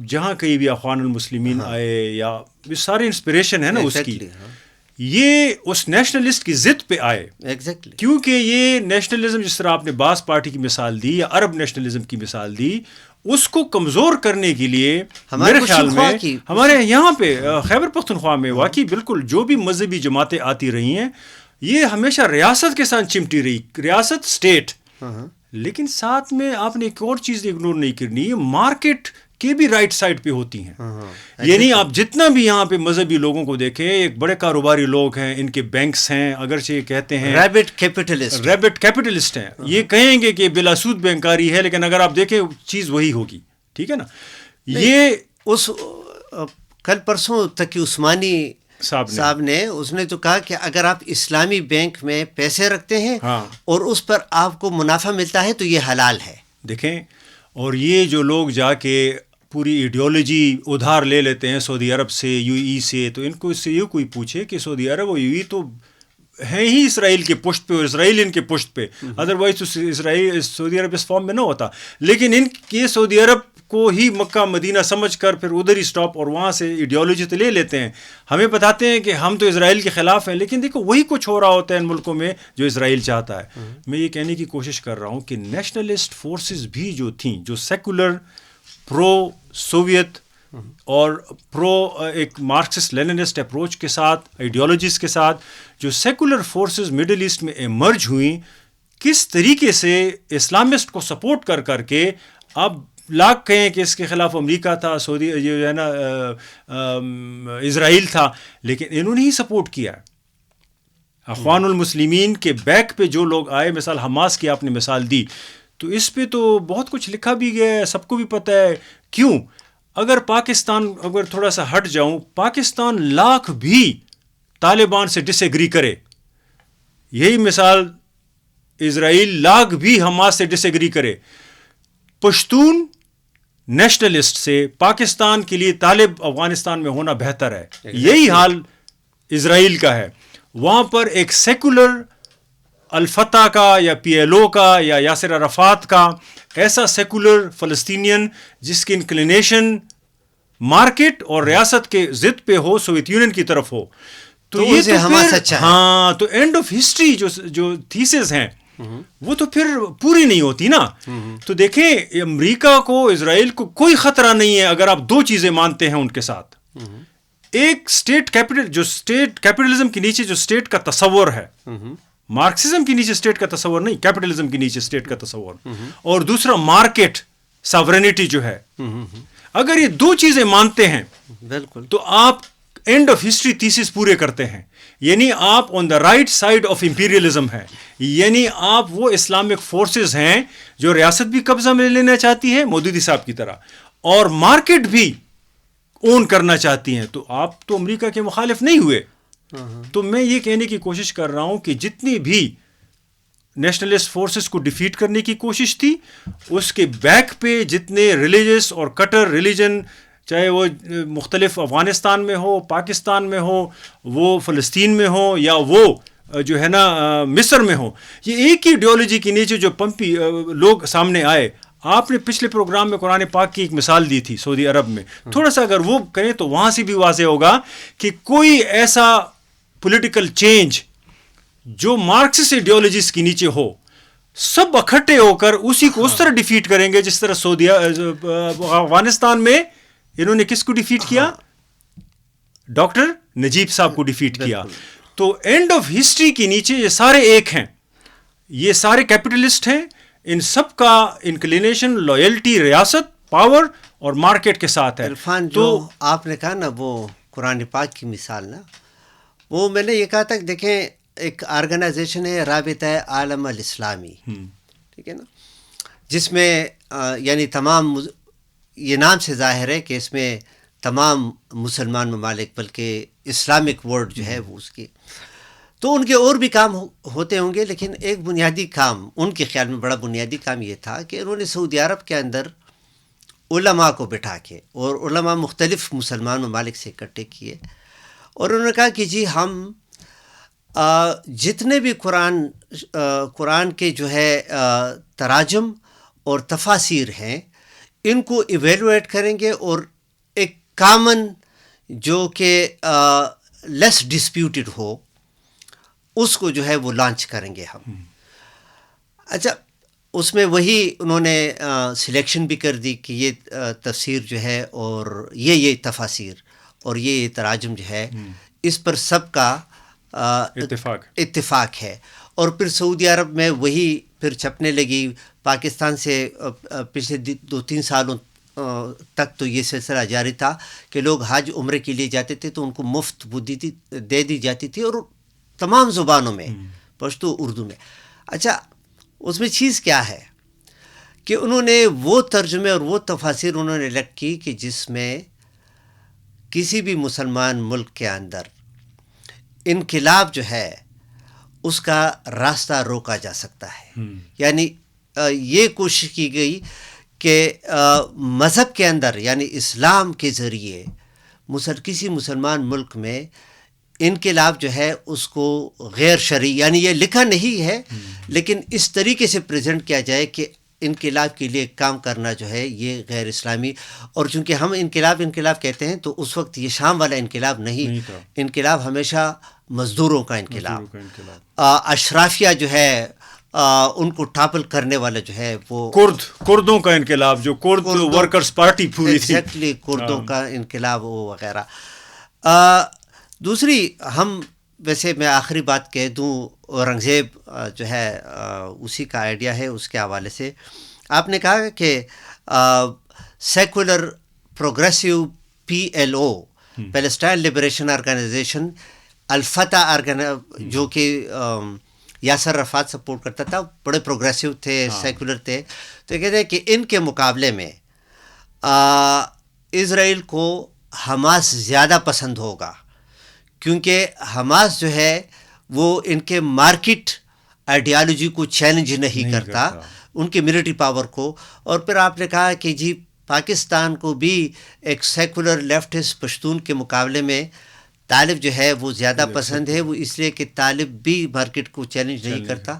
جہاں کہیں بھی اخوان المسلمین آئے یا یہ سارے انسپریشن ہے نا اس کی, یہ اس نیشنلسٹ کی ضد پہ آئے. کیونکہ یہ نیشنلزم جس طرح آپ نے باس پارٹی کی مثال دی یا عرب نیشنلزم کی مثال دی, اس کو کمزور کرنے کے لیے میرے خیال میں ہمارے یہاں پہ خیبر پختونخوا میں واقعی بالکل جو بھی مذہبی جماعتیں آتی رہی ہیں یہ ہمیشہ ریاست کے ساتھ چمٹی رہی, ریاست اسٹیٹ. لیکن ساتھ میں آپ نے ایک اور چیز اگنور نہیں کرنی, یہ مارکیٹ کے بھی رائٹ سائڈ پہ ہوتی ہیں. یعنی آپ جتنا بھی یہاں پہ مذہبی لوگوں کو دیکھیں, ایک بڑے کاروباری لوگ ہیں, ان کے بینکس ہیں, اگرچہ یہ کہتے ہیں ریبٹ کیپٹلسٹ ہیں, یہ کہیں گے کہ بلا سود بینکاری ہے, لیکن اگر آپ دیکھیں چیز وہی ہوگی. ٹھیک ہے نا. یہ اس کل پرسوں تقی عثمانی صاحب نے اس نے تو کہا کہ اگر آپ اسلامی بینک میں پیسے رکھتے ہیں اور اس پر آپ کو منافع ملتا ہے تو یہ حلال ہے. دیکھیں, اور یہ جو لوگ جا کے پوری ایڈیالوجی ادھار لے لیتے ہیں سعودی عرب سے, یو ای سے, تو ان کو اس سے یہ کوئی پوچھے کہ سعودی عرب اور یو ای تو ہیں ہی اسرائیل کے پشت پہ اور اسرائیل ان کے پشت پہ, ادروائز تو اسرائیل سعودی عرب اس فارم میں نہ ہوتا. لیکن ان کے سعودی عرب کو ہی مکہ مدینہ سمجھ کر پھر ادھر ہی سٹاپ اور وہاں سے ایڈیالوجی تو لے لیتے ہیں. ہمیں بتاتے ہیں کہ ہم تو اسرائیل کے خلاف ہیں, لیکن دیکھو وہی کچھ ہو رہا ہوتا ہے ان ملکوں میں جو اسرائیل چاہتا ہے. میں یہ کہنے کی کوشش کر رہا ہوں کہ نیشنلسٹ فورسز بھی جو تھیں, جو سیکولر پرو سوویت اور پرو ایک مارکسسٹ لیننسٹ اپروچ کے ساتھ, آئیڈیالوجیز کے ساتھ جو سیکولر فورسز مڈل ایسٹ میں ایمرج ہوئیں, کس طریقے سے اسلامسٹ کو سپورٹ کر کر کے, اب لاکھ کہیں کہ اس کے خلاف امریکہ تھا, سعودی جو ہے نا اسرائیل تھا, لیکن انہوں نے ہی سپورٹ کیا. اخوان المسلمین کے بیک پہ جو لوگ آئے, مثال حماس کی آپ نے مثال دی, تو اس پہ تو بہت کچھ لکھا بھی گیا ہے, سب کو بھی پتہ ہے. کیوں؟ اگر پاکستان, اگر تھوڑا سا ہٹ جاؤں, پاکستان لاکھ بھی طالبان سے ڈس ایگری کرے, یہی مثال اسرائیل لاکھ بھی حماس سے ڈس ایگری کرے, پشتون نیشنلسٹ سے پاکستان کے لیے طالب افغانستان میں ہونا بہتر ہے. یہی حال اسرائیل کا ہے. وہاں پر ایک سیکولر الفتح کا یا پی ایل او کا یا یاسر عرفات کا ایسا سیکولر فلسطینین جس کی انکلینیشن مارکیٹ اور ریاست کے ضد پہ ہو, سوویت یونین کی طرف ہو, تو یہ تو حماس اچھا ہے. ہاں, تو اینڈ آف ہسٹری جو تھیسز ہیں وہ تو پھر پوری نہیں ہوتی نا. تو دیکھیں, امریکہ کو اسرائیل کو کوئی خطرہ نہیں ہے اگر آپ دو چیزیں مانتے ہیں ان کے ساتھ. ایک اسٹیٹ کیپٹل, جو اسٹیٹ کیپٹلزم کے نیچے جو اسٹیٹ کا تصور ہے, مارکسزم کے نیچے اسٹیٹ کا تصور نہیں, کیپٹلزم کے نیچے اسٹیٹ کا تصور, اور دوسرا مارکیٹ ساورینٹی جو ہے. اگر یہ دو چیزیں مانتے ہیں بالکل, تو آپ اینڈ آف ہسٹری تھیسس پورے کرتے ہیں. یعنی آپ on the right side of imperialism ہے, یعنی آپ وہ اسلامک فورسز ہیں جو ریاست بھی قبضہ میں لینا چاہتی ہے مودودی صاحب کی طرح, اور مارکیٹ بھی اون کرنا چاہتی ہیں. تو آپ تو امریکہ کے مخالف نہیں ہوئے. تو میں یہ کہنے کی کوشش کر رہا ہوں کہ جتنی بھی نیشنلسٹ فورسز کو ڈیفیٹ کرنے کی کوشش تھی, اس کے بیک پہ جتنے ریلیجس اور کٹر ریلیجن, چاہے وہ مختلف افغانستان میں ہو, پاکستان میں ہو, وہ فلسطین میں ہو, یا وہ جو ہے نا مصر میں ہو, یہ ایک ہی ایڈیالوجی کے نیچے جو پمپی لوگ سامنے آئے. آپ نے پچھلے پروگرام میں قرآن پاک کی ایک مثال دی تھی سعودی عرب میں, تھوڑا سا اگر وہ کریں تو وہاں سے بھی واضح ہوگا کہ کوئی ایسا پولیٹیکل چینج جو مارکسسٹ ایڈیالوجیز کے نیچے ہو, سب اکٹھے ہو کر اسی کو اس طرح ڈیفیٹ کریں گے جس طرح سعودیہ افغانستان میں انہوں نے کس کو ڈیفیٹ کیا؟ ڈاکٹر نجیب صاحب کو ڈیفیٹ کیا. تو اینڈ آف ہسٹری کے نیچے یہ سارے ایک ہیں, یہ سارے کیپٹلسٹ ہیں, ان سب کا انکلینیشن لائلٹی ریاست, پاور اور مارکیٹ کے ساتھ ہے. عرفان, جو آپ نے کہا نا وہ قرآن پاک کی مثال نا, وہ میں نے یہ کہا تھا کہ دیکھیں ایک آرگنائزیشن ہے رابطہ عالم الاسلامی, ٹھیک ہے نا, جس میں یعنی تمام, یہ نام سے ظاہر ہے کہ اس میں تمام مسلمان ممالک بلکہ اسلامک ورلڈ جو ہے وہ اس کی, تو ان کے اور بھی کام ہوتے ہوں گے, لیکن ایک بنیادی کام ان کے خیال میں بڑا بنیادی کام یہ تھا کہ انہوں نے سعودی عرب کے اندر علماء کو بٹھا کے, اور علماء مختلف مسلمان ممالک سے اکٹھے کیے, اور انہوں نے کہا کہ جی ہم جتنے بھی قرآن کے جو ہے تراجم اور تفاسیر ہیں ان کو ایویلویٹ کریں گے, اور ایک کامن جو کہ لیس ڈسپیوٹڈ ہو اس کو جو ہے وہ لانچ کریں گے ہم. اچھا, اس میں وہی انہوں نے سلیکشن بھی کر دی کہ یہ تفسیر جو ہے اور یہ تفاسیر اور یہ تراجم جو ہے اس پر سب کا اتفاق ہے. اور پھر سعودی عرب میں وہی پھر چھپنے لگی. پاکستان سے پچھلے 2-3 سالوں تک تو یہ سلسلہ جاری تھا کہ لوگ حج عمرے کے لیے جاتے تھے تو ان کو مفت بودی دے دی جاتی تھی, اور تمام زبانوں میں, پشتو, اردو میں. اچھا, اس میں چیز کیا ہے کہ انہوں نے وہ ترجمے اور وہ تفاسیر انہوں نے الگ کی کہ جس میں کسی بھی مسلمان ملک کے اندر انقلاب جو ہے اس کا راستہ روکا جا سکتا ہے. یعنی یہ کوشش کی گئی کہ مذہب کے اندر یعنی اسلام کے ذریعے کسی مسلمان ملک میں انقلاب جو ہے اس کو غیر شرعی, یعنی یہ لکھا نہیں ہے لیکن اس طریقے سے پریزنٹ کیا جائے کہ انقلاب کے لیے کام کرنا جو ہے یہ غیر اسلامی. اور چونکہ ہم انقلاب کہتے ہیں تو اس وقت یہ شام والا انقلاب نہیں, انقلاب ہمیشہ مزدوروں کا انقلاب, اشرافیہ جو ہے ان کو ٹاپل کرنے والا جو ہے وہ کردوں کا انقلاب, جو کرد ورکرز پارٹی پوری تھی, ایگزیکٹلی کردوں کا انقلاب وہ وغیرہ. دوسری ہم ویسے میں آخری بات کہہ دوں, اورنگزیب جو ہے اسی کا آئیڈیا ہے. اس کے حوالے سے آپ نے کہا کہ secular progressive PLO Palestine liberation organisation, الفتح جو کہ یاسر عرفات سپورٹ کرتا تھا, بڑے پروگریسو تھے, سیکولر تھے, تو کہتے ہیں کہ ان کے مقابلے میں اسرائیل کو حماس زیادہ پسند ہوگا, کیونکہ حماس جو ہے وہ ان کے مارکیٹ آئیڈیالوجی کو چیلنج نہیں کرتا, ان کے ملٹری پاور کو. اور پھر آپ نے کہا کہ جی پاکستان کو بھی ایک سیکولر لیفٹسٹ پشتون کے مقابلے میں طالب جو ہے وہ زیادہ پسند ہے, وہ اس لیے کہ طالب بھی مارکیٹ کو چیلنج نہیں کرتا.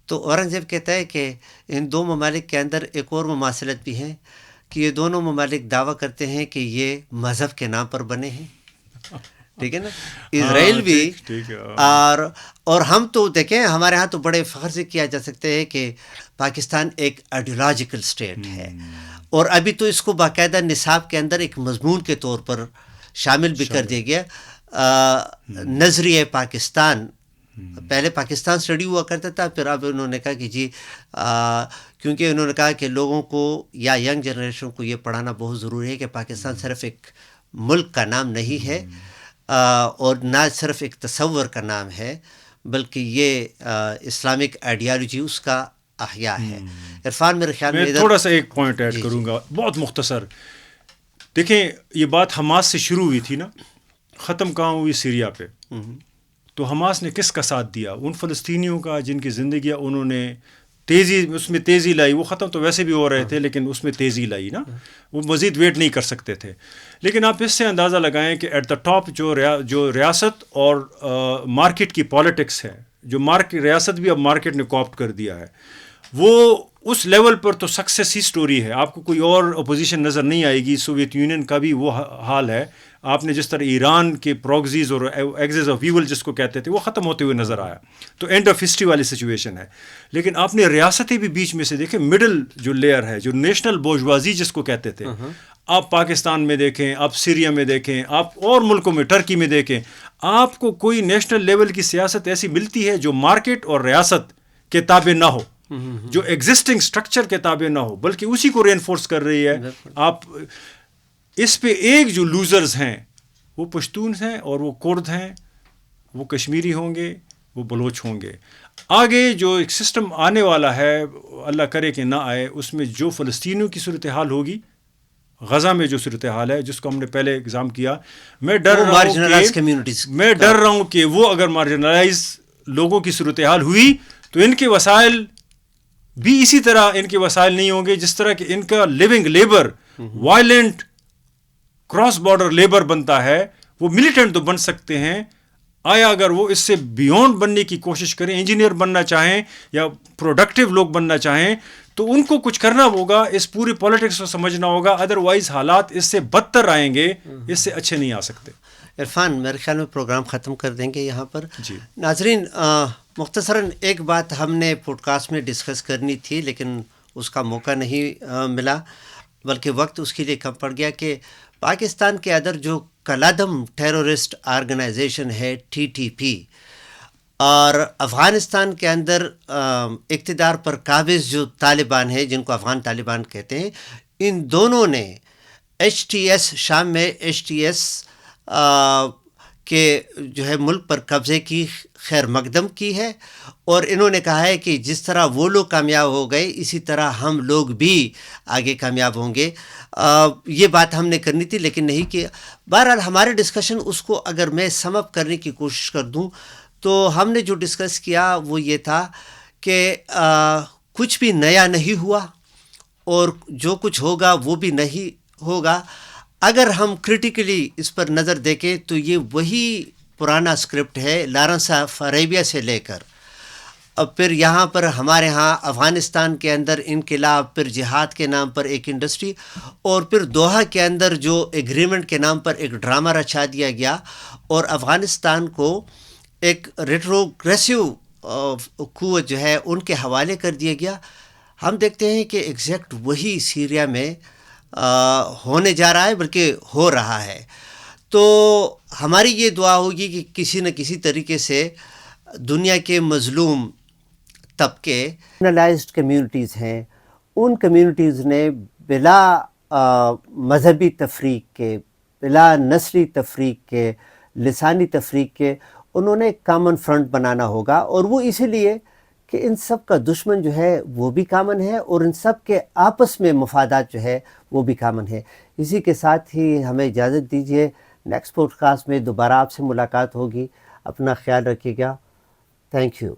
تو اورنگزیب کہتا ہے کہ ان دو ممالک کے اندر ایک اور مماثلت بھی ہے کہ یہ دونوں ممالک دعویٰ کرتے ہیں کہ یہ مذہب کے نام پر بنے ہیں, ٹھیک ہے نا, اسرائیل بھی. اور ہم تو دیکھیں ہمارے ہاں تو بڑے فخر سے کیا جا سکتے ہے کہ پاکستان ایک آئیڈیولوجیکل اسٹیٹ ہے, اور ابھی تو اس کو باقاعدہ نصاب کے اندر ایک مضمون کے طور پر شامل بھی کر دیا گیا. نظریہ پاکستان, پہلے پاکستان اسٹڈی ہوا کرتا تھا, پھر اب انہوں نے کہا کہ جی کیونکہ انہوں نے کہا کہ لوگوں کو یا ینگ جنریشن کو یہ پڑھانا بہت ضروری ہے کہ پاکستان صرف ایک ملک کا نام نہیں ہے اور نہ صرف ایک تصور کا نام ہے, بلکہ یہ اسلامک آئیڈیالوجی اس کا احیاء ہے. عرفان میرے خیال میں تھوڑا سا ایک پوائنٹ ایڈ کروں گا, بہت مختصر. دیکھیں یہ بات حماس سے شروع ہوئی تھی نا, ختم کہاں ہوئی سیریا پہ. تو حماس نے کس کا ساتھ دیا؟ ان فلسطینیوں کا جن کی زندگیاں انہوں نے اس میں تیزی لائی. وہ ختم تو ویسے بھی ہو رہے تھے لیکن اس میں تیزی لائی نا, وہ مزید ویٹ نہیں کر سکتے تھے. لیکن آپ اس سے اندازہ لگائیں کہ ایٹ دا ٹاپ جو ریاست اور مارکیٹ کی پالیٹکس ہے, جو ریاست بھی اب مارکیٹ نے کوپٹ کر دیا ہے, وہ اس لیول پر تو سکسیس ہی سٹوری ہے. آپ کو کوئی اور اپوزیشن نظر نہیں آئے گی. سوویت یونین کا بھی وہ حال ہے. آپ نے جس طرح ایران کے پروگزیز اور ایگزز آف ایول جس کو کہتے تھے وہ ختم ہوتے ہوئے نظر آیا, تو اینڈ آف ہسٹری والی سچویشن ہے. لیکن آپ نے ریاستیں بھی بیچ میں سے دیکھیں, مڈل جو لیئر ہے, جو نیشنل بورژوازی جس کو کہتے تھے, آپ پاکستان میں دیکھیں, آپ سیریا میں دیکھیں, آپ اور ملکوں میں ٹرکی میں دیکھیں, آپ کو کوئی نیشنل لیول کی سیاست ایسی ملتی ہے جو مارکیٹ اور ریاست کے تابع نہ ہو, جو ایگزسٹنگ سٹرکچر کے تابع نہ ہو, بلکہ اسی کو ری انفورس کر رہی ہے. آپ اس پہ ایک جو لوزرز ہیں وہ پشتون ہیں اور وہ کرد ہیں, وہ کشمیری ہوں گے, وہ بلوچ ہوں گے. آگے جو ایک سسٹم آنے والا ہے, اللہ کرے کہ نہ آئے, اس میں جو فلسطینیوں کی صورتحال ہوگی, غزہ میں جو صورتحال ہے جس کو ہم نے پہلے ایگزام کیا, میں ڈر رہا ہوں کہ وہ اگر مارجنلائز لوگوں کی صورتحال ہوئی تو ان کے وسائل بھی اسی طرح ان کے وسائل نہیں ہوں گے جس طرح کہ ان کا living labour violent cross border labour بنتا ہے. وہ ملیٹنٹ تو بن سکتے ہیں, آیا اگر وہ اس سے بیونڈ بننے کی کوشش کریں, انجینئر بننا چاہیں یا پروڈکٹیو لوگ بننا چاہیں, تو ان کو کچھ کرنا ہوگا, اس پوری پالیٹکس کو سمجھنا ہوگا, ادروائز حالات اس سے بدتر آئیں گے, اس سے اچھے نہیں آ سکتے. عرفان, میرے خیال میں پروگرام ختم کر دیں گے یہاں پر. جی ناظرین, مختصراً ایک بات ہم نے پوڈ کاسٹ میں ڈسکس کرنی تھی لیکن اس کا موقع نہیں ملا, بلکہ وقت اس کے لیے کم پڑ گیا, کہ پاکستان کے اندر جو کلادم ٹیرورسٹ آرگنائزیشن ہے TTP, اور افغانستان کے اندر اقتدار پر قابض جو طالبان ہیں جن کو افغان طالبان کہتے ہیں, ان دونوں نے HTS شام میں HTS کے جو ہے ملک پر قبضے کی خیر مقدم کی ہے, اور انہوں نے کہا ہے کہ جس طرح وہ لوگ کامیاب ہو گئے اسی طرح ہم لوگ بھی آگے کامیاب ہوں گے. یہ بات ہم نے کرنی تھی لیکن نہیں کی. بہرحال ہمارے ڈسکشن اس کو اگر میں سم اپ کرنے کی کوشش کر دوں تو ہم نے جو ڈسکس کیا وہ یہ تھا کہ کچھ بھی نیا نہیں ہوا اور جو کچھ ہوگا وہ بھی نہیں ہوگا. اگر ہم کرٹیکلی اس پر نظر دیکھیں تو یہ وہی پرانا اسکرپٹ ہے لارنس آف عربیہ سے لے کر اب پھر یہاں پر ہمارے ہاں افغانستان کے اندر انقلاب, پھر جہاد کے نام پر ایک انڈسٹری, اور پھر دوحہ کے اندر جو ایگریمنٹ کے نام پر ایک ڈرامہ رچا دیا گیا اور افغانستان کو ایک ریٹروگریسو قوت جو ہے ان کے حوالے کر دیا گیا. ہم دیکھتے ہیں کہ ایگزیکٹ وہی سیریا میں ہونے جا رہا ہے, بلکہ ہو رہا ہے. تو ہماری یہ دعا ہوگی کہ کسی نہ کسی طریقے سے دنیا کے مظلوم طبقے مارجنلائزڈ کمیونٹیز ہیں, ان کمیونٹیز نے بلا مذہبی تفریق کے, بلا نسلی تفریق کے, لسانی تفریق کے, انہوں نے ایک کامن فرنٹ بنانا ہوگا. اور وہ اسی لیے کہ ان سب کا دشمن جو ہے وہ بھی کامن ہے اور ان سب کے آپس میں مفادات جو ہے وہ بھی کامن ہے. اسی کے ساتھ ہی ہمیں اجازت دیجیے, نیکسٹ پوڈ کاسٹ میں دوبارہ آپ سے ملاقات ہوگی. اپنا خیال رکھیے گا. Thank you.